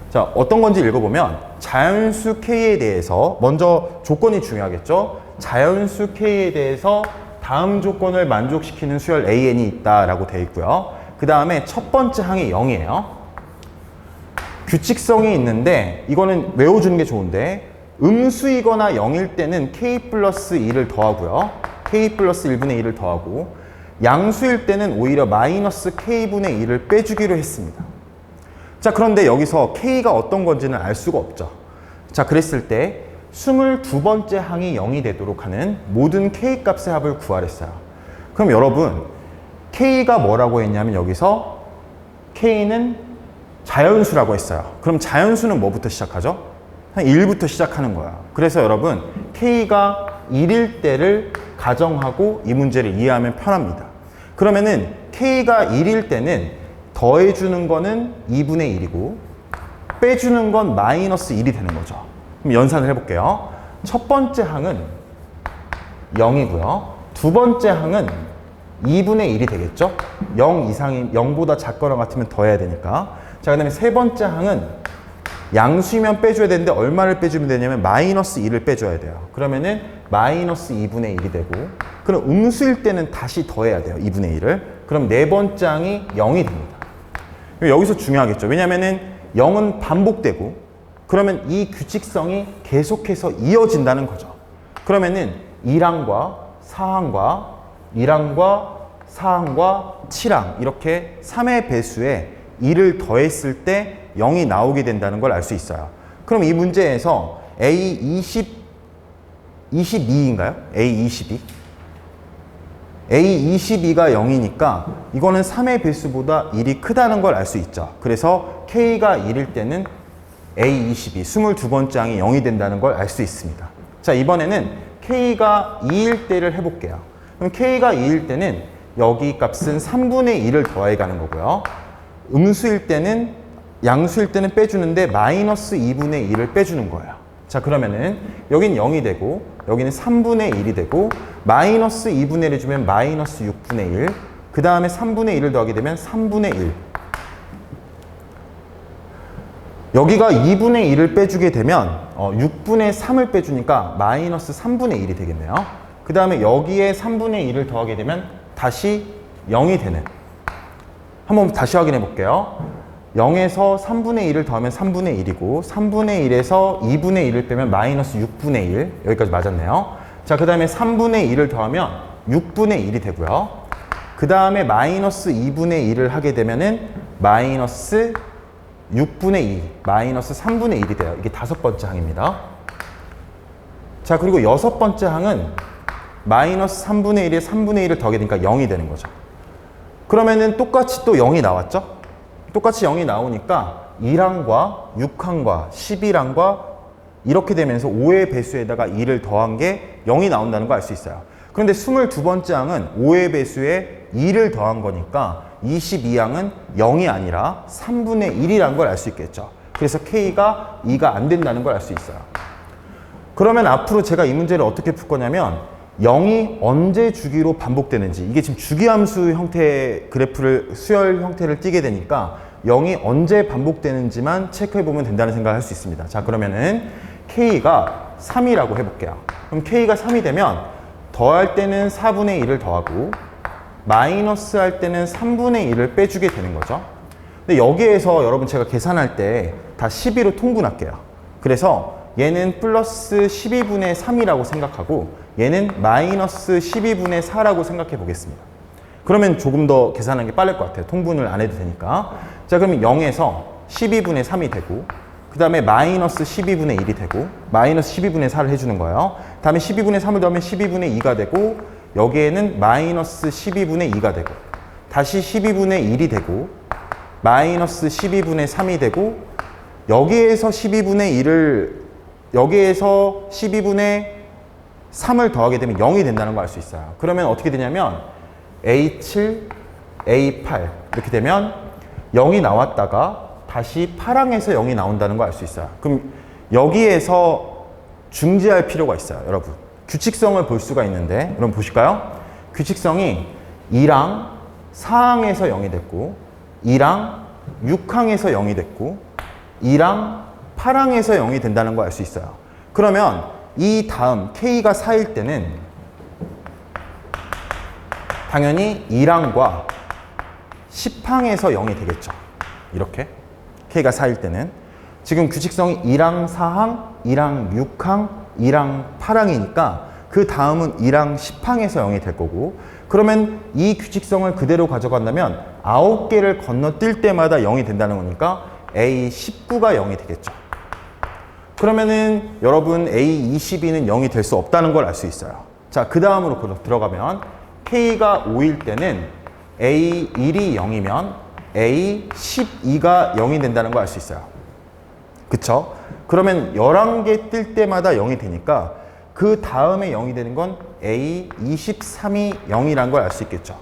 자, 어떤 건지 읽어보면 자연수 K에 대해서 먼저 조건이 중요하겠죠. 자연수 K에 대해서 다음 조건을 만족시키는 수열 AN이 있다라고 되어 있고요. 그 다음에 첫 번째 항이 0이에요. 규칙성이 있는데 이거는 외워주는 게 좋은데 음수이거나 0일 때는 K 플러스 2를 더하고요. K 플러스 1분의 2를 더하고 양수일 때는 오히려 마이너스 K분의 2를 빼주기로 했습니다. 자, 그런데 여기서 K가 어떤 건지는 알 수가 없죠. 자, 그랬을 때 22번째 항이 0이 되도록 하는 모든 K 값의 합을 구하랬어요. 그럼 여러분 K가 뭐라고 했냐면 여기서 K는 자연수라고 했어요. 그럼 자연수는 뭐부터 시작하죠? 1부터 시작하는 거야. 그래서 여러분 K가 1일 때를 가정하고 이 문제를 이해하면 편합니다. 그러면은 K가 1일 때는 더해주는 거는 2분의 1이고 빼주는 건 마이너스 1이 되는 거죠. 그럼 연산을 해볼게요. 첫 번째 항은 0이고요. 두 번째 항은 2분의 1이 되겠죠? 0 이상이 0보다 작거나 같으면 더해야 되니까. 자, 그 다음에 세 번째 항은 양수면 빼줘야 되는데 얼마를 빼주면 되냐면 마이너스 2를 빼줘야 돼요. 그러면은 마이너스 2분의 1이 되고 그럼 음수일 때는 다시 더해야 돼요. 2분의 1을. 그럼 네 번째 항이 0이 됩니다. 여기서 중요하겠죠. 왜냐면은 0은 반복되고 그러면 이 규칙성이 계속해서 이어진다는 거죠. 그러면은 1항과 4항과 1항과 4항과 7항 이렇게 3의 배수에 2를 더했을 때 0이 나오게 된다는 걸 알 수 있어요. 그럼 이 문제에서 A22인가요? A22? A22가 0이니까 이거는 3의 배수보다 1이 크다는 걸 알 수 있죠. 그래서 K가 1일 때는 A22, 22번째 항이 0이 된다는 걸 알 수 있습니다. 자, 이번에는 K가 2일 때를 해볼게요. 그럼 K가 2일 때는 여기 값은 3분의 1을 더해가는 거고요. 음수일 때는 양수일 때는 빼주는데 마이너스 2분의 1을 빼주는 거예요. 자, 그러면은 여긴 0이 되고 여기는 3분의 1이 되고 마이너스 2분의 1을 주면 마이너스 6분의 1 그 다음에 3분의 1을 더하게 되면 3분의 1 여기가 2분의 1을 빼주게 되면 6분의 3을 빼주니까 마이너스 3분의 1이 되겠네요. 그 다음에 여기에 3분의 1을 더하게 되면 다시 0이 되는 한번 다시 확인해 볼게요. 0에서 3분의 1을 더하면 3분의 1이고 3분의 1에서 2분의 1을 빼면 마이너스 6분의 1 여기까지 맞았네요. 자, 그 다음에 3분의 1을 더하면 6분의 1이 되고요. 그 다음에 마이너스 2분의 1을 하게 되면은 마이너스 6분의 2 마이너스 3분의 1이 돼요. 이게 5번째 항입니다. 자, 그리고 6번째 항은 마이너스 3분의 1에 3분의 1을 더하게 되니까 0이 되는 거죠. 그러면은 똑같이 또 0이 나왔죠? 똑같이 0이 나오니까 1항과 6항과 11항과 이렇게 되면서 5의 배수에다가 2를 더한 게 0이 나온다는 거 알 수 있어요. 그런데 22번째 항은 5의 배수에 2를 더한 거니까 22항은 0이 아니라 3분의 1이라는 걸 알 수 있겠죠. 그래서 K가 2가 안 된다는 걸 알 수 있어요. 그러면 앞으로 제가 이 문제를 어떻게 풀 거냐면 0이 언제 주기로 반복되는지 이게 지금 주기함수 형태의 그래프를 수열 형태를 띠게 되니까 0이 언제 반복되는지만 체크해 보면 된다는 생각을 할 수 있습니다. 자, 그러면은 K가 3이라고 해볼게요. 그럼 K가 3이 되면 더할 때는 4분의 1을 더하고 마이너스 할 때는 3분의 1을 빼주게 되는 거죠. 근데 여기에서 여러분 제가 계산할 때 다 12로 통분할게요. 그래서 얘는 플러스 12분의 3이라고 생각하고 얘는 마이너스 12분의 4라고 생각해 보겠습니다. 그러면 조금 더 계산하는 게 빠를 것 같아요. 통분을 안 해도 되니까. 자, 그러면 0에서 12분의 3이 되고 그 다음에 마이너스 12분의 1이 되고 마이너스 12분의 4를 해주는 거예요. 다음에 12분의 3을 더하면 12분의 2가 되고 여기에는 마이너스 12분의 2가 되고 다시 12분의 1이 되고 마이너스 12분의 3이 되고 여기에서 12분의 1을 여기에서 12분의 3을 더하게 되면 0이 된다는 걸 알 수 있어요. 그러면 어떻게 되냐면 A7, A8 이렇게 되면 0이 나왔다가 다시 파랑에서 0이 나온다는 걸 알 수 있어요. 그럼 여기에서 중지할 필요가 있어요, 여러분. 규칙성을 볼 수가 있는데, 여러분 보실까요? 규칙성이 2랑 4항에서 0이 됐고, 2랑 6항에서 0이 됐고, 2랑 8항에서 0이 된다는 걸 알 수 있어요. 그러면 이 다음 K가 4일 때는 당연히 2랑과 10항에서 0이 되겠죠. 이렇게 K가 4일 때는 지금 규칙성이 2랑 4항, 2랑 6항, 2랑 8항이니까 그 다음은 2랑 10항에서 0이 될 거고, 그러면 이 규칙성을 그대로 가져간다면 9개를 건너뛸 때마다 0이 된다는 거니까 A19가 0이 되겠죠. 그러면은 여러분 A22는 0이 될 수 없다는 걸 알 수 있어요. 자, 그 다음으로 들어가면 K가 5일 때는 A1이 0이면 A12가 0이 된다는 걸 알 수 있어요. 그쵸? 그러면 11개 뜰 때마다 0이 되니까 그 다음에 0이 되는 건 A23이 0이라는 걸 알 수 있겠죠.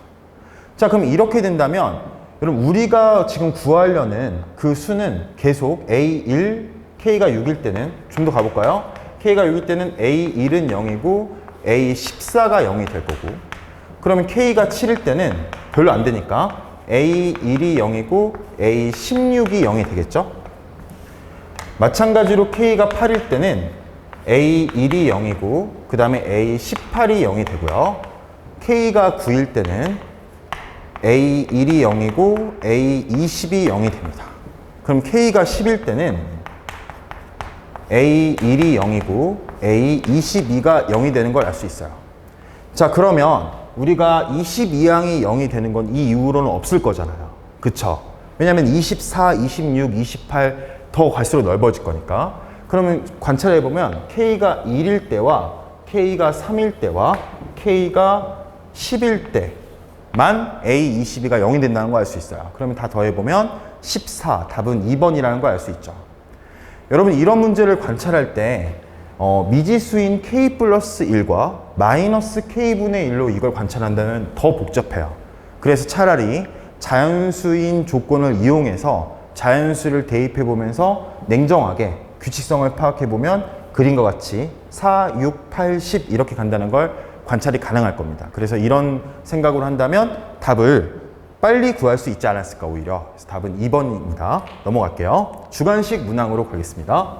자, 그럼 이렇게 된다면 여러분 우리가 지금 구하려는 그 수는 계속 A1, K가 6일 때는 좀 더 가볼까요? K가 6일 때는 A1은 0이고 A14가 0이 될 거고, 그러면 K가 7일 때는 별로 안 되니까 A1이 0이고 A16이 0이 되겠죠? 마찬가지로 K가 8일 때는 A1이 0이고 그 다음에 A18이 0이 되고요. K가 9일 때는 A1이 0이고 A20이 0이 됩니다. 그럼 K가 10일 때는 A1이 0이고 A22가 0이 되는 걸 알 수 있어요. 자, 그러면 우리가 22항이 0이 되는 건 이 이후로는 없을 거잖아요. 그쵸? 왜냐면 24, 26, 28 더 갈수록 넓어질 거니까. 그러면 관찰해보면 K가 1일 때와 K가 3일 때와 K가 10일 때만 A22가 0이 된다는 걸 알 수 있어요. 그러면 다 더해보면 14, 답은 2번이라는 걸 알 수 있죠. 여러분 이런 문제를 관찰할 때 미지수인 K 플러스 1과 마이너스 K분의 1로 이걸 관찰한다면 더 복잡해요. 그래서 차라리 자연수인 조건을 이용해서 자연수를 대입해 보면서 냉정하게 규칙성을 파악해 보면 그림과 같이 4, 6, 8, 10 이렇게 간다는 걸 관찰이 가능할 겁니다. 그래서 이런 생각으로 한다면 답을 빨리 구할 수 있지 않았을까 오히려. 그래서 답은 2번입니다. 넘어갈게요. 주관식 문항으로 가겠습니다.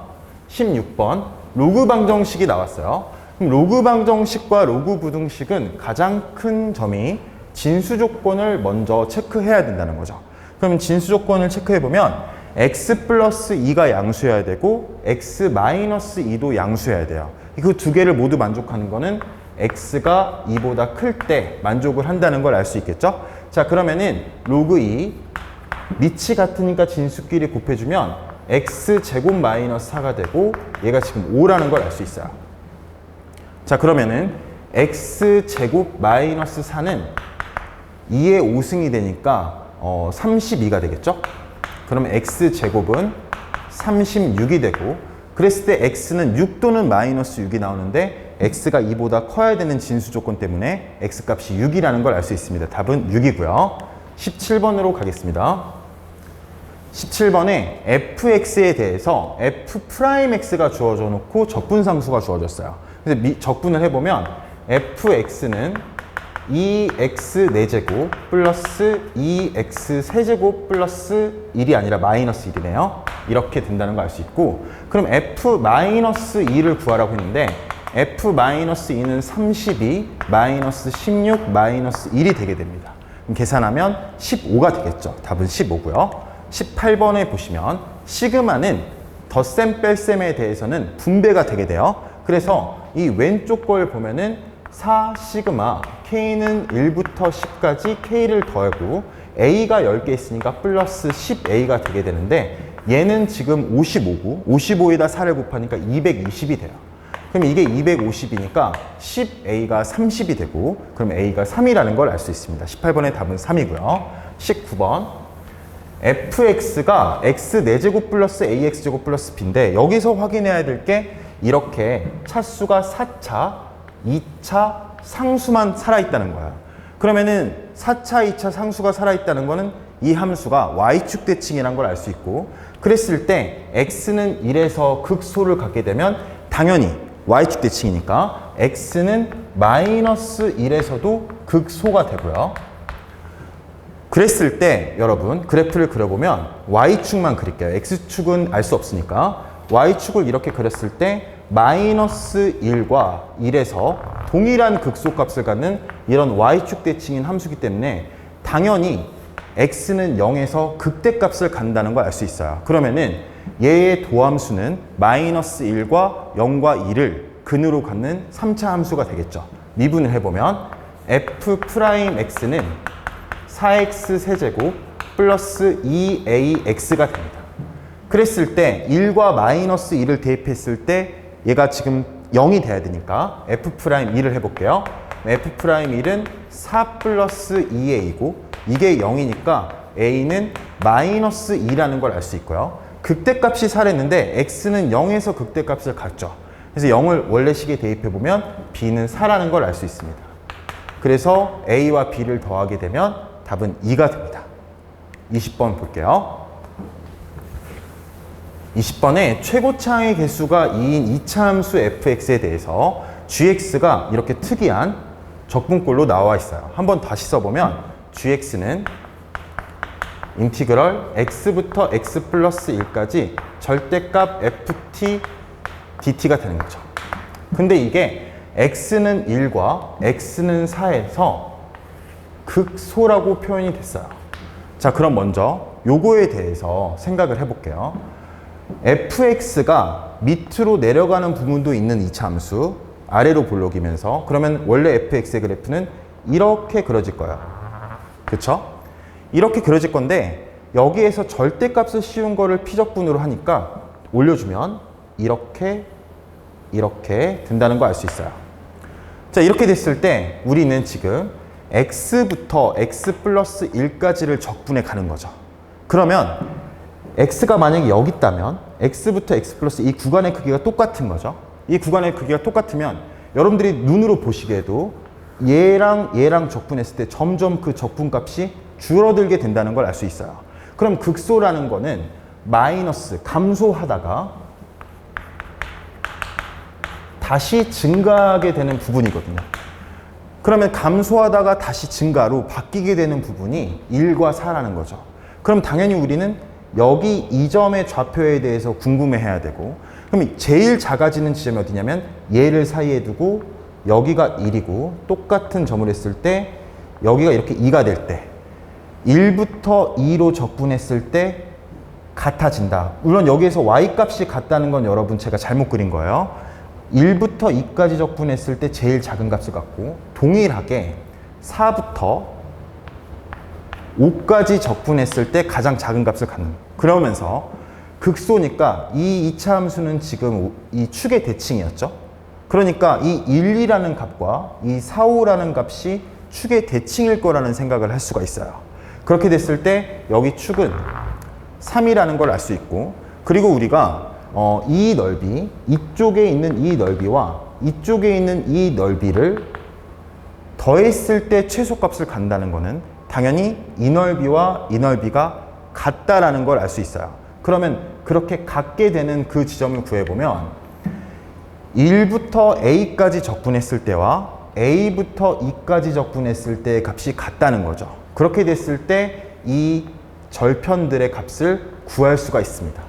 16번 로그 방정식이 나왔어요. 그럼 로그 방정식과 로그 부등식은 가장 큰 점이 진수 조건을 먼저 체크해야 된다는 거죠. 그럼 진수 조건을 체크해 보면 x 플러스 2가 양수여야 되고 x 마이너스 2도 양수여야 돼요. 그 두 개를 모두 만족하는 거는 x가 2보다 클 때 만족을 한다는 걸 알 수 있겠죠? 자, 그러면은 로그 2 밑이 같으니까 진수끼리 곱해주면 x제곱 마이너스 4가 되고 얘가 지금 5라는 걸 알 수 있어요. 자, 그러면은 x제곱 마이너스 4는 2의 5승이 되니까 32가 되겠죠? 그러면 x제곱은 36이 되고, 그랬을 때 x는 6 또는 마이너스 6이 나오는데 x가 2보다 커야 되는 진수 조건 때문에 x값이 6이라는 걸 알 수 있습니다. 답은 6이고요. 17번으로 가겠습니다. 17번에 fx에 대해서 f'x가 주어져 놓고 적분상수가 주어졌어요. 그래서 적분을 해보면 fx는 2x 4제곱 플러스 2x 세제곱 플러스 1이 아니라 마이너스 1이네요. 이렇게 된다는 걸 알 수 있고, 그럼 f-2를 구하라고 했는데 f-2는 32, 마이너스 16, 마이너스 1이 되게 됩니다. 그럼 계산하면 15가 되겠죠. 답은 15고요. 18번에 보시면 시그마는 덧셈 뺄셈에 대해서는 분배가 되게 돼요. 그래서 이 왼쪽 걸 보면은 4 시그마 K는 1부터 10까지 K를 더하고 A가 10개 있으니까 플러스 10A가 되게 되는데, 얘는 지금 55고 55에다 4를 곱하니까 220이 돼요. 그럼 이게 250이니까 10A가 30이 되고, 그럼 A가 3이라는 걸 알 수 있습니다. 18번의 답은 3이고요. 19번 fx가 x 4제곱 플러스 ax제곱 플러스 b인데, 여기서 확인해야 될 게 이렇게 차수가 4차, 2차 상수만 살아있다는 거야. 그러면은 4차, 2차 상수가 살아있다는 거는 이 함수가 y축 대칭이라는 걸 알 수 있고, 그랬을 때 x는 1에서 극소를 갖게 되면 당연히 y축 대칭이니까 x는 마이너스 1에서도 극소가 되고요. 그랬을 때 여러분 그래프를 그려보면 y축만 그릴게요. x축은 알 수 없으니까 y축을 이렇게 그렸을 때 마이너스 1과 1에서 동일한 극소값을 갖는 이런 y축 대칭인 함수기 때문에 당연히 x는 0에서 극대값을 갖는다는 걸 알 수 있어요. 그러면은 얘의 도함수는 마이너스 1과 0과 2를 근으로 갖는 3차 함수가 되겠죠. 미분을 해보면 f'x는 4x 세제곱 플러스 2ax가 됩니다. 그랬을 때 1과 마이너스 2를 대입했을 때 얘가 지금 0이 돼야 되니까 f'2를 해볼게요. f'1은 4 플러스 2a이고 이게 0이니까 a는 마이너스 2라는 걸 알 수 있고요. 극대값이 4랬는데 x는 0에서 극대값을 갖죠. 그래서 0을 원래식에 대입해보면 b는 4라는 걸 알 수 있습니다. 그래서 a와 b를 더하게 되면 답은 2가 됩니다. 20번 볼게요. 20번에 최고차의 개수가 2인 2차 함수 fx에 대해서 gx가 이렇게 특이한 적분꼴로 나와 있어요. 한번 다시 써보면 gx는 인티그럴 x부터 x 플러스 1까지 절대값 ft dt가 되는 거죠. 근데 이게 x는 1과 x는 4에서 극소라고 표현이 됐어요. 자, 그럼 먼저 요거에 대해서 생각을 해볼게요. fx가 밑으로 내려가는 부분도 있는 2차 함수, 아래로 볼록이면서, 그러면 원래 fx의 그래프는 이렇게 그려질 거예요. 그쵸? 이렇게 그려질 건데 여기에서 절대값을 씌운 거를 피적분으로 하니까 올려주면 이렇게 된다는 거 알 수 있어요. 자, 이렇게 됐을 때 우리는 지금 x부터 x 플러스 1까지를 적분해 가는 거죠. 그러면 x가 만약에 여기 있다면 x부터 x 플러스 이 구간의 크기가 똑같은 거죠. 이 구간의 크기가 똑같으면 여러분들이 눈으로 보시기에도 얘랑 적분했을 때 점점 그 적분값이 줄어들게 된다는 걸 알 수 있어요. 그럼 극소라는 거는 마이너스, 감소하다가 다시 증가하게 되는 부분이거든요. 그러면 감소하다가 다시 증가로 바뀌게 되는 부분이 1과 4라는 거죠. 그럼 당연히 우리는 여기 이 점의 좌표에 대해서 궁금해해야 되고, 그럼 제일 작아지는 지점이 어디냐면 얘를 사이에 두고 여기가 1이고 똑같은 점을 했을 때 여기가 이렇게 2가 될 때 1부터 2로 적분했을 때 같아진다. 물론 여기에서 y값이 같다는 건 여러분 제가 잘못 그린 거예요. 1부터 2까지 적분했을 때 제일 작은 값을 갖고 동일하게 4부터 5까지 적분했을 때 가장 작은 값을 갖는, 그러면서 극소니까 이 2차 함수는 지금 이 축의 대칭이었죠. 그러니까 이 1, 2라는 값과 이 4, 5라는 값이 축의 대칭일 거라는 생각을 할 수가 있어요. 그렇게 됐을 때 여기 축은 3이라는 걸 알 수 있고, 그리고 우리가 이 넓이, 이쪽에 있는 이 넓이와 이쪽에 있는 이 넓이를 더했을 때 최소값을 간다는 거는 당연히 이 넓이와 이 넓이가 같다라는 걸 알 수 있어요. 그러면 그렇게 같게 되는 그 지점을 구해보면 1부터 a까지 적분했을 때와 a부터 2까지 적분했을 때의 값이 같다는 거죠. 그렇게 됐을 때 이 절편들의 값을 구할 수가 있습니다.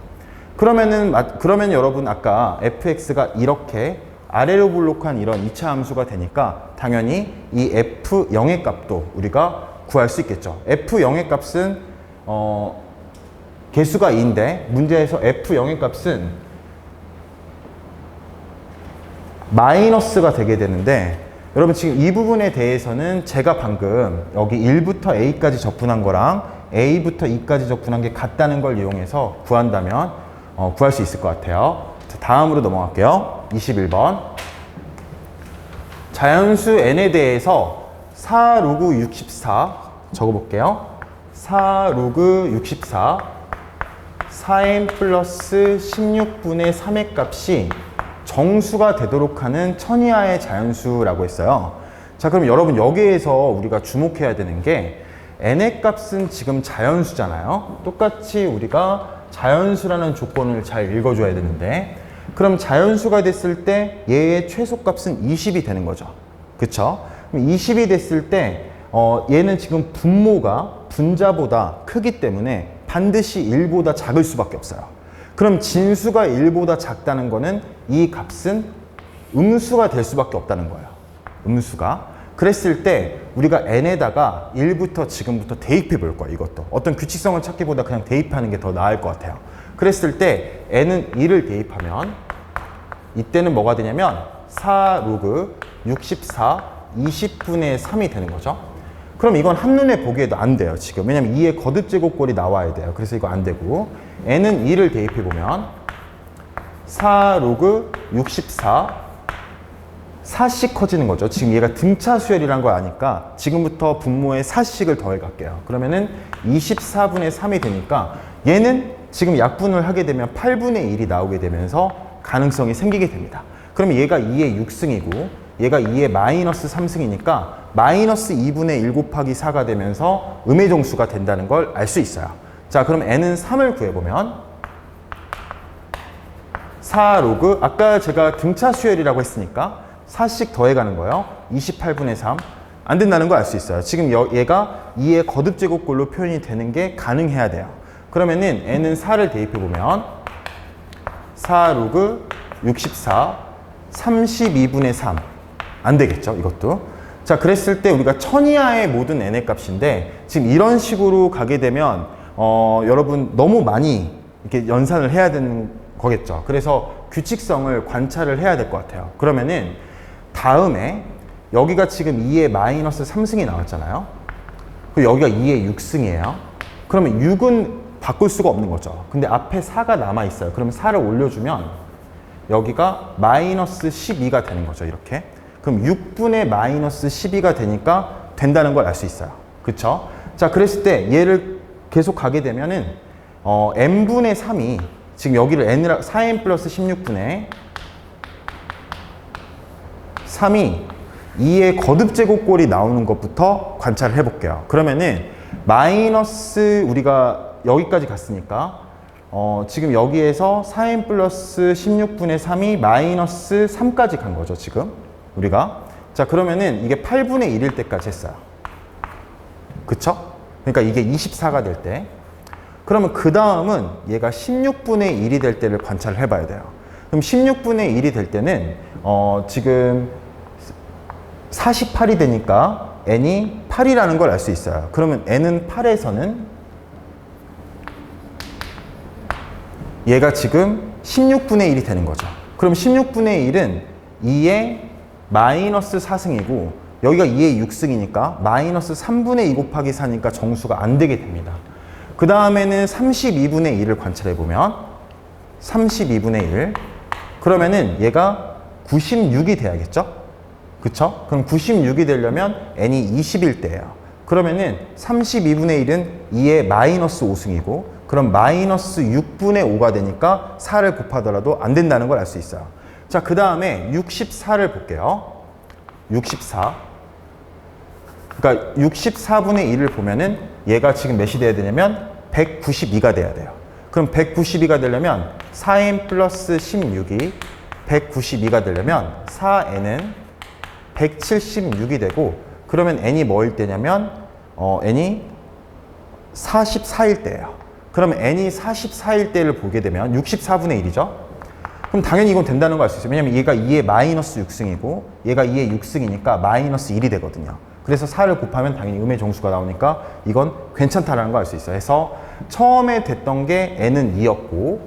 그러면 여러분 아까 fx가 이렇게 아래로 볼록한 이런 2차 함수가 되니까 당연히 이 f0의 값도 우리가 구할 수 있겠죠. f0의 값은 개수가 2인데 문제에서 f0의 값은 마이너스가 되게 되는데, 여러분 지금 이 부분에 대해서는 제가 방금 여기 1부터 a까지 적분한 거랑 a부터 2까지 적분한 게 같다는 걸 이용해서 구한다면 구할 수 있을 것 같아요. 자, 다음으로 넘어갈게요. 21번. 자연수 n에 대해서 4 로그 64 적어볼게요. 4 로그 64 4n 플러스 16분의 3의 값이 정수가 되도록 하는 천 이하의 자연수라고 했어요. 자, 그럼 여러분 여기에서 우리가 주목해야 되는 게 n의 값은 지금 자연수잖아요. 똑같이 우리가 자연수라는 조건을 잘 읽어줘야 되는데, 그럼 자연수가 됐을 때 얘의 최소값은 20이 되는 거죠. 그쵸? 그럼 20이 됐을 때 얘는 지금 분모가 분자보다 크기 때문에 반드시 1보다 작을 수밖에 없어요. 그럼 진수가 1보다 작다는 거는 이 값은 음수가 될 수밖에 없다는 거예요. 음수가. 그랬을 때 우리가 n에다가 1부터 지금부터 대입해 볼 거예요. 이것도 어떤 규칙성을 찾기보다 그냥 대입하는 게 더 나을 것 같아요. 그랬을 때 n은 2를 대입하면 이때는 뭐가 되냐면 4 로그 64 20분의 3이 되는 거죠. 그럼 이건 한눈에 보기에도 안 돼요. 지금 왜냐면 2의 거듭제곱꼴이 나와야 돼요. 그래서 이거 안 되고, n은 2를 대입해 보면 4 로그 64 4씩 커지는 거죠. 지금 얘가 등차 수열이란 걸 아니까 지금부터 분모에 4씩을 더해 갈게요. 그러면은 24분의 3이 되니까 얘는 지금 약분을 하게 되면 8분의 1이 나오게 되면서 가능성이 생기게 됩니다. 그러면 얘가 2의 6승이고 얘가 2의 마이너스 3승이니까 마이너스 2분의 1 곱하기 4가 되면서 음의 정수가 된다는 걸 알 수 있어요. 자, 그럼 n은 3을 구해보면 4 로그, 아까 제가 등차 수열이라고 했으니까 4씩 더해가는 거예요. 28분의 3. 안 된다는 걸 알 수 있어요. 지금 얘가 2의 거듭제곱꼴로 표현이 되는 게 가능해야 돼요. 그러면은 n은 4를 대입해보면 4 로그 64 32분의 3. 안 되겠죠, 이것도. 자, 그랬을 때 우리가 1000 이하의 모든 n의 값인데 지금 이런 식으로 가게 되면 여러분 너무 많이 이렇게 연산을 해야 되는 거겠죠. 그래서 규칙성을 관찰을 해야 될 것 같아요. 그러면은 다음에 여기가 지금 2의 마이너스 3승이 나왔잖아요. 그리고 여기가 2의 6승이에요. 그러면 6은 바꿀 수가 없는 거죠. 근데 앞에 4가 남아 있어요. 그러면 4를 올려주면 여기가 마이너스 12가 되는 거죠. 이렇게. 그럼 6분의 마이너스 12가 되니까 된다는 걸 알 수 있어요. 그쵸? 자, 그랬을 때 얘를 계속 가게 되면은 n분의 3이 지금 여기를 n을 4n 플러스 16분의 3이 2의 거듭제곱꼴이 나오는 것부터 관찰을 해볼게요. 그러면은 마이너스 우리가 여기까지 갔으니까 지금 여기에서 4n 플러스 16분의 3이 마이너스 3까지 간 거죠. 지금 우리가. 자, 그러면은 이게 8분의 1일 때까지 했어요. 그쵸? 그러니까 이게 24가 될 때. 그러면 그 다음은 얘가 16분의 1이 될 때를 관찰을 해봐야 돼요. 그럼 16분의 1이 될 때는 지금 48이 되니까 n이 8이라는 걸 알 수 있어요. 그러면 n은 8에서는 얘가 지금 16분의 1이 되는 거죠. 그럼 16분의 1은 2의 마이너스 4승이고 여기가 2의 6승이니까 마이너스 3분의 2 곱하기 4니까 정수가 안 되게 됩니다. 그 다음에는 32분의 1을 관찰해보면 32분의 1 그러면은 얘가 96이 돼야겠죠? 그쵸? 그럼 96이 되려면 n이 20일 때예요. 그러면은 32분의 1은 2의 마이너스 5승이고 그럼 마이너스 6분의 5가 되니까 4를 곱하더라도 안 된다는 걸 알 수 있어요. 자, 그 다음에 64를 볼게요. 64. 그러니까 64분의 1을 보면은 얘가 지금 몇이 돼야 되냐면 192가 돼야 돼요. 그럼 192가 되려면 4n 플러스 16이 192가 되려면 4n은 176이 되고 그러면 n이 뭐일 때냐면 n이 44일 때예요. 그러면 n이 44일 때를 보게 되면 64분의 1이죠. 그럼 당연히 이건 된다는 걸 알 수 있어요. 왜냐면 얘가 2의 마이너스 6승이고 얘가 2의 6승이니까 마이너스 1이 되거든요. 그래서 4를 곱하면 당연히 음의 정수가 나오니까 이건 괜찮다라는 걸 알 수 있어요. 그래서 처음에 됐던 게 n은 2였고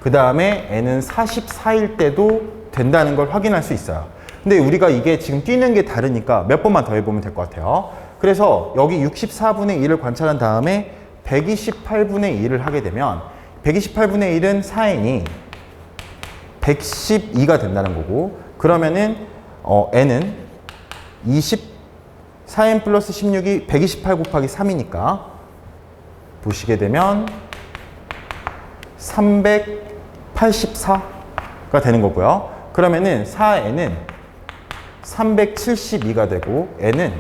그 다음에 n은 44일 때도 된다는 걸 확인할 수 있어요. 근데 우리가 이게 지금 뛰는 게 다르니까 몇 번만 더 해보면 될 것 같아요. 그래서 여기 64분의 1을 관찰한 다음에 128분의 1을 하게 되면 128분의 1은 4n이 112가 된다는 거고 그러면은 n은 4n 플러스 16이 128 곱하기 3이니까 보시게 되면 384가 되는 거고요. 그러면은 4n은 372가 되고 n은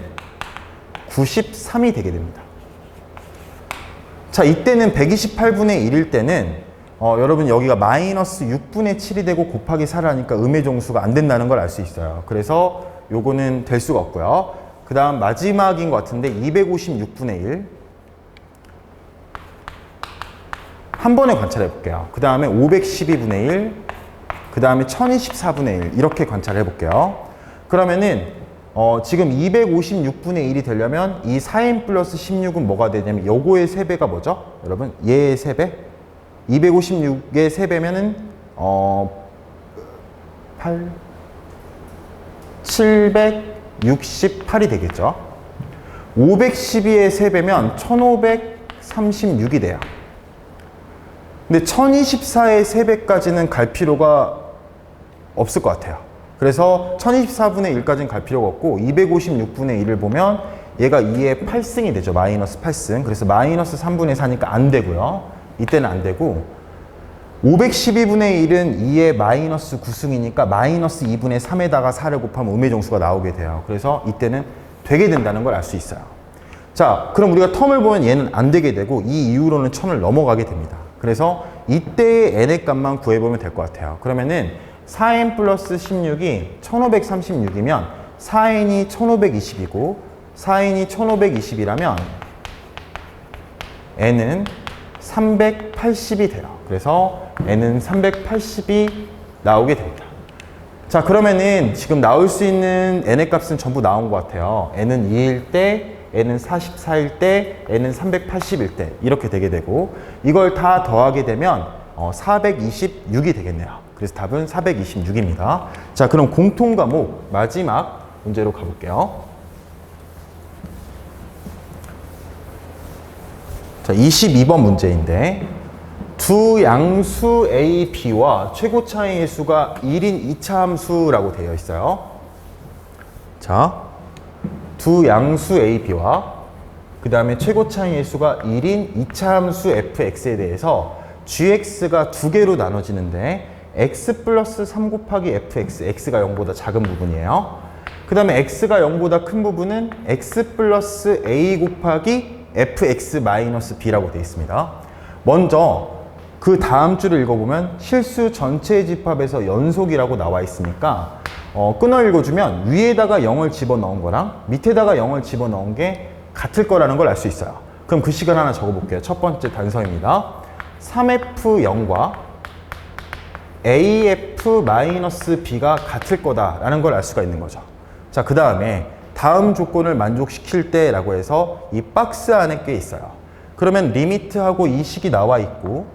93이 되게 됩니다. 자, 이때는 128분의 1일 때는 여러분 여기가 마이너스 6분의 7이 되고 곱하기 4를 하니까 음의 종수가 안 된다는 걸 알 수 있어요. 그래서 요거는 될 수가 없고요. 그 다음 마지막인 것 같은데 256분의 1 한 번에 관찰해 볼게요. 그 다음에 512분의 1, 그 다음에 1024분의 1 이렇게 관찰해 볼게요. 그러면은 지금 256분의 1이 되려면 이 4n 플러스 16은 뭐가 되냐면 요거의 3배가 뭐죠? 여러분 얘의 3배? 256의 3배면은 768이 되겠죠. 512의 3배면 1536이 돼요. 근데 1024의 3배까지는 갈 필요가 없을 것 같아요. 그래서 1024분의 1까지는 갈 필요가 없고 256분의 1을 보면 얘가 2의 8승이 되죠. 마이너스 8승. 그래서 마이너스 3분의 4니까 안 되고요. 이때는 안 되고 512분의 1은 2의 마이너스 9승이니까 마이너스 2분의 3에다가 4를 곱하면 음의 종수가 나오게 돼요. 그래서 이때는 되게 된다는 걸 알 수 있어요. 자, 그럼 우리가 텀을 보면 얘는 안 되게 되고 이 이후로는 1000을 넘어가게 됩니다. 그래서 이때의 n의 값만 구해보면 될 것 같아요. 그러면은 4n 플러스 16이 1536이면 4n이 1520이고 4n이 1520이라면 n은 380이 돼요. 그래서 n은 380이 나오게 됩니다. 자, 그러면은 지금 나올 수 있는 n의 값은 전부 나온 것 같아요. n은 2일 때, n은 44일 때, n은 380일 때 이렇게 되게 되고 이걸 다 더하게 되면 426이 되겠네요. 그래서 답은 426입니다. 자, 그럼 공통 과목 마지막 문제로 가볼게요. 자, 22번 문제인데 두 양수 A, B와 최고 차이의 수가 1인 2차 함수라고 되어 있어요. 자, 두 양수 A, B와 그 다음에 최고 차이의 수가 1인 2차 함수 fx에 대해서 gx가 두 개로 나눠지는데 x 플러스 3 곱하기 fx, x가 0보다 작은 부분이에요. 그 다음에 x가 0보다 큰 부분은 x 플러스 a 곱하기 fx 마이너스 b라고 되어 있습니다. 먼저 그 다음 줄을 읽어보면 실수 전체의 집합에서 연속이라고 나와 있으니까 끊어 읽어주면 위에다가 0을 집어넣은 거랑 밑에다가 0을 집어넣은 게 같을 거라는 걸 알 수 있어요. 그럼 그 시간 하나 적어볼게요. 첫 번째 단서입니다. 3f0과 af-b가 같을 거다라는 걸 알 수가 있는 거죠. 자, 그 다음에 다음 조건을 만족시킬 때 라고 해서 이 박스 안에 꽤 있어요. 그러면 리미트하고 이 식이 나와 있고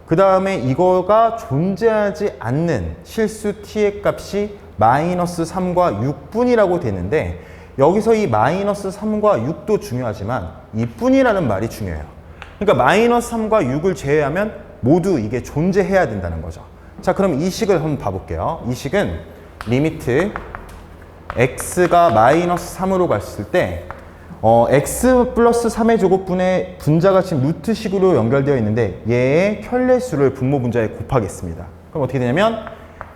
그 다음에 이거가 존재하지 않는 실수 t의 값이 마이너스 3과 6분이라고 되는데 여기서 이 마이너스 3과 6도 중요하지만 이 뿐이라는 말이 중요해요. 그러니까 마이너스 3과 6을 제외하면 모두 이게 존재해야 된다는 거죠. 자, 그럼 이 식을 한번 봐볼게요. 이 식은 리미트 x가 마이너스 3으로 갔을 때 x 플러스 3의 제곱분의 분자가 지금 루트식으로 연결되어 있는데 얘의 켤레수를 분모 분자에 곱하겠습니다. 그럼 어떻게 되냐면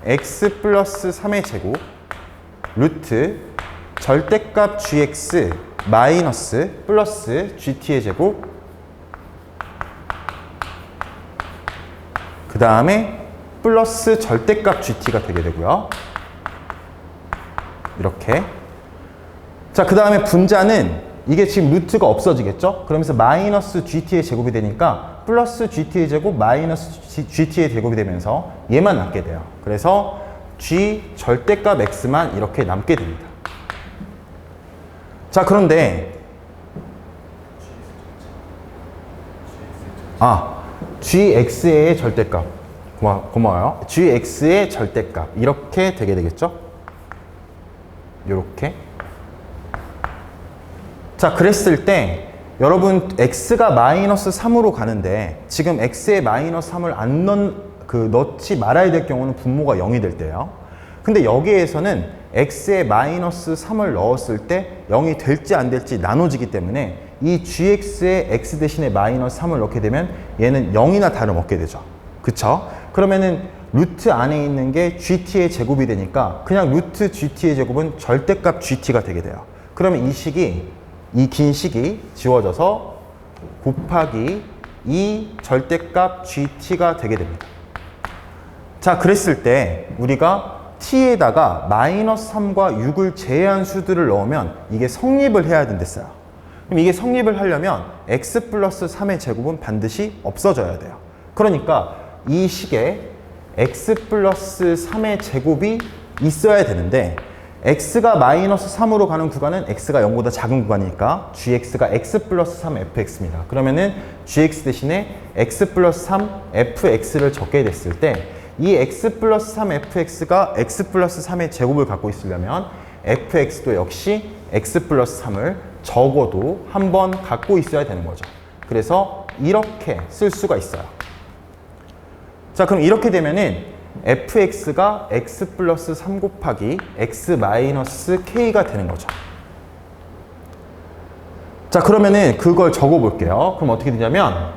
x 플러스 3의 제곱 루트 절대값 gx 마이너스 플러스 gt의 제곱 그 다음에 플러스 절대값 gt가 되게 되고요. 이렇게. 자, 그 다음에 분자는 이게 지금 루트가 없어지겠죠? 그러면서 마이너스 gt의 제곱이 되니까 플러스 gt의 제곱 마이너스 gt의 제곱이 되면서 얘만 남게 돼요. 그래서 g 절대값 x만 이렇게 남게 됩니다. 자, 그런데 gx의 절대값 고마워요. gx의 절대값 이렇게 되게 되겠죠? 이렇게. 자, 그랬을 때 여러분 x가 마이너스 3으로 가는데 지금 x에 마이너스 3을 안 넣지 말아야 될 경우는 분모가 0이 될 때예요. 근데 여기에서는 x에 마이너스 3을 넣었을 때 0이 될지 안 될지 나눠지기 때문에 이 gx에 x 대신에 마이너스 3을 넣게 되면 얘는 0이나 다름없게 되죠. 그쵸? 그러면은 루트 안에 있는 게 gt의 제곱이 되니까 그냥 루트 gt의 제곱은 절대값 gt가 되게 돼요. 그러면 이 식이 이 긴 식이 지워져서 곱하기 이 절대값 GT가 되게 됩니다. 자, 그랬을 때 우리가 t에다가 마이너스 3과 6을 제외한 수들을 넣으면 이게 성립을 해야 된댔어요. 그럼 이게 성립을 하려면 x 플러스 3의 제곱은 반드시 없어져야 돼요. 그러니까 이 식에 x 플러스 3의 제곱이 있어야 되는데 x가 마이너스 3으로 가는 구간은 x가 0보다 작은 구간이니까 gx가 x 플러스 3 fx입니다. 그러면은 gx 대신에 x 플러스 3 fx를 적게 됐을 때 이 x 플러스 3 fx가 x 플러스 3의 제곱을 갖고 있으려면 fx도 역시 x 플러스 3을 적어도 한 번 갖고 있어야 되는 거죠. 그래서 이렇게 쓸 수가 있어요. 자, 그럼 이렇게 되면은 fx가 x 플러스 3 곱하기 x 마이너스 k가 되는 거죠. 자, 그러면은 그걸 적어 볼게요. 그럼 어떻게 되냐면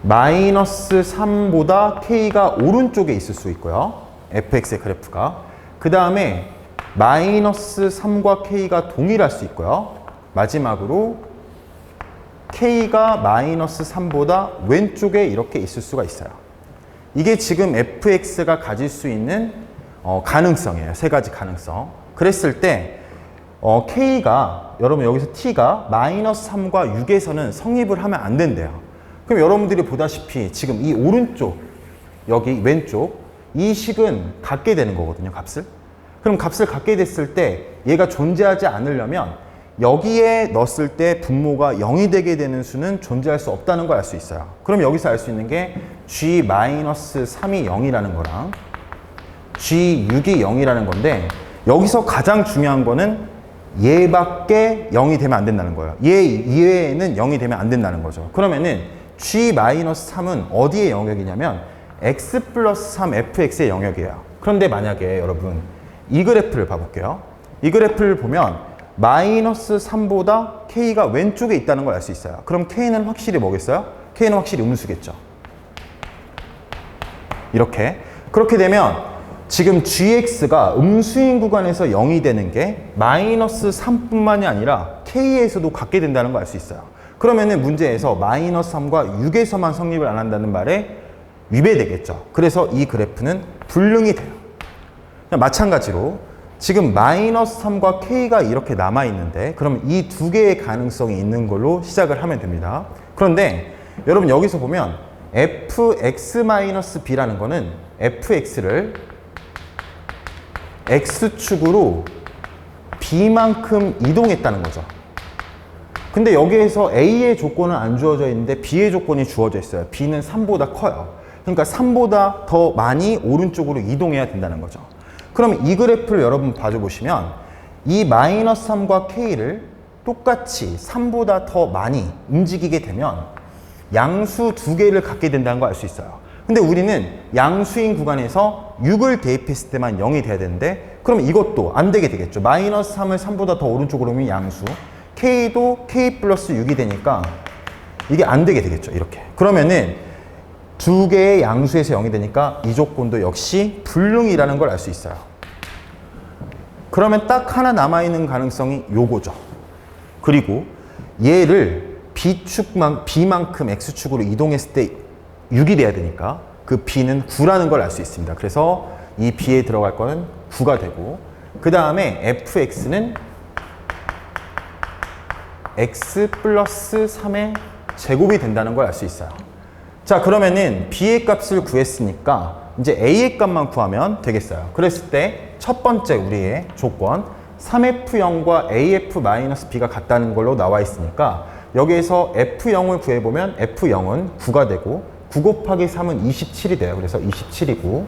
마이너스 3보다 k가 오른쪽에 있을 수 있고요. fx의 그래프가. 그 다음에 마이너스 3과 k가 동일할 수 있고요. 마지막으로 k가 마이너스 3보다 왼쪽에 이렇게 있을 수가 있어요. 이게 지금 fx가 가질 수 있는 가능성이에요. 세 가지 가능성. 그랬을 때 k가, 여러분 여기서 t가 마이너스 3과 6에서는 성립을 하면 안 된대요. 그럼 여러분들이 보다시피 지금 이 오른쪽, 여기 왼쪽 이 식은 갖게 되는 거거든요, 값을. 그럼 값을 갖게 됐을 때 얘가 존재하지 않으려면 여기에 넣었을 때 분모가 0이 되게 되는 수는 존재할 수 없다는 걸 알 수 있어요. 그럼 여기서 알 수 있는 게 g-3이 0이라는 거랑 g6이 0이라는 건데 여기서 가장 중요한 거는 얘밖에 0이 되면 안 된다는 거예요. 얘 이외에는 0이 되면 안 된다는 거죠. 그러면은 g-3은 어디의 영역이냐면 x 플러스 3 fx의 영역이에요. 그런데 만약에 여러분 이 그래프를 봐볼게요. 이 그래프를 보면 마이너스 3보다 k가 왼쪽에 있다는 걸 알 수 있어요. 그럼 k는 확실히 뭐겠어요? k는 확실히 음수겠죠. 이렇게. 그렇게 되면 지금 gx가 음수인 구간에서 0이 되는 게 마이너스 3뿐만이 아니라 k에서도 갖게 된다는 걸 알 수 있어요. 그러면은 문제에서 마이너스 3과 6에서만 성립을 안 한다는 말에 위배되겠죠. 그래서 이 그래프는 불능이 돼요. 마찬가지로 지금 마이너스 3과 k가 이렇게 남아있는데 그럼 이 두 개의 가능성이 있는 걸로 시작을 하면 됩니다. 그런데 여러분 여기서 보면 fx-b라는 거는 fx를 x축으로 b만큼 이동했다는 거죠. 근데 여기에서 A의 조건은 안 주어져 있는데 B의 조건이 주어져 있어요. B는 3보다 커요. 그러니까 3보다 더 많이 오른쪽으로 이동해야 된다는 거죠. 그럼 이 그래프를 여러분 봐줘보시면 이 마이너스 3과 K를 똑같이 3보다 더 많이 움직이게 되면 양수 두 개를 갖게 된다는 걸 알 수 있어요. 근데 우리는 양수인 구간에서 6을 대입했을 때만 0이 돼야 되는데 그럼 이것도 안 되게 되겠죠. 마이너스 3을 3보다 더 오른쪽으로 오면 양수. K도 K 플러스 6이 되니까 이게 안 되게 되겠죠. 이렇게. 그러면은 두 개의 양수에서 0이 되니까 이 조건도 역시 불능이라는 걸 알 수 있어요. 그러면 딱 하나 남아있는 가능성이 요거죠. 그리고 얘를 B만큼 X축으로 이동했을 때 6이 돼야 되니까 그 B는 9라는 걸 알 수 있습니다. 그래서 이 B에 들어갈 거는 9가 되고 그 다음에 FX는 x 플러스 3의 제곱이 된다는 걸 알 수 있어요. 자, 그러면은 b의 값을 구했으니까 이제 a의 값만 구하면 되겠어요. 그랬을 때 첫 번째 우리의 조건 3f0과 af-b가 같다는 걸로 나와 있으니까 여기에서 f0을 구해보면 f0은 9가 되고 9 곱하기 3은 27이 돼요. 그래서 27이고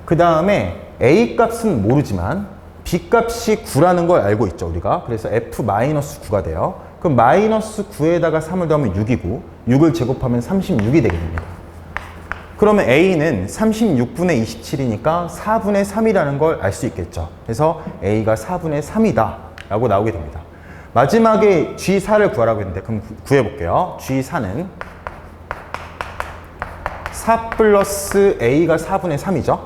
그 다음에 a 값은 모르지만 b값이 9라는 걸 알고 있죠, 우리가. 그래서 f-9가 돼요. 그럼 마이너스 9에다가 3을 더하면 6이고 6을 제곱하면 36이 되게 됩니다. 그러면 a는 36분의 27이니까 4분의 3이라는 걸 알 수 있겠죠. 그래서 a가 4분의 3이다 라고 나오게 됩니다. 마지막에 g4를 구하라고 했는데 그럼 구해볼게요. g4는 4 플러스 a가 4분의 3이죠.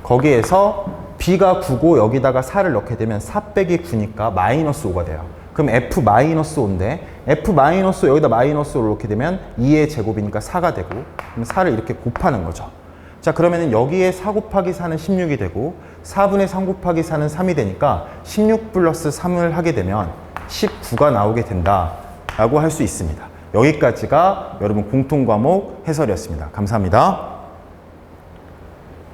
거기에서 b가 9고 여기다가 4를 넣게 되면 4 빼기 9니까 마이너스 5가 돼요. 그럼 f 마이너스 5인데 f 마이너스 여기다 마이너스 5를 넣게 되면 2의 제곱이니까 4가 되고 그럼 4를 이렇게 곱하는 거죠. 자, 그러면은 여기에 4 곱하기 4는 16이 되고 4분의 3 곱하기 4는 3이 되니까 16 플러스 3을 하게 되면 19가 나오게 된다 라고 할 수 있습니다. 여기까지가 여러분 공통 과목 해설이었습니다. 감사합니다.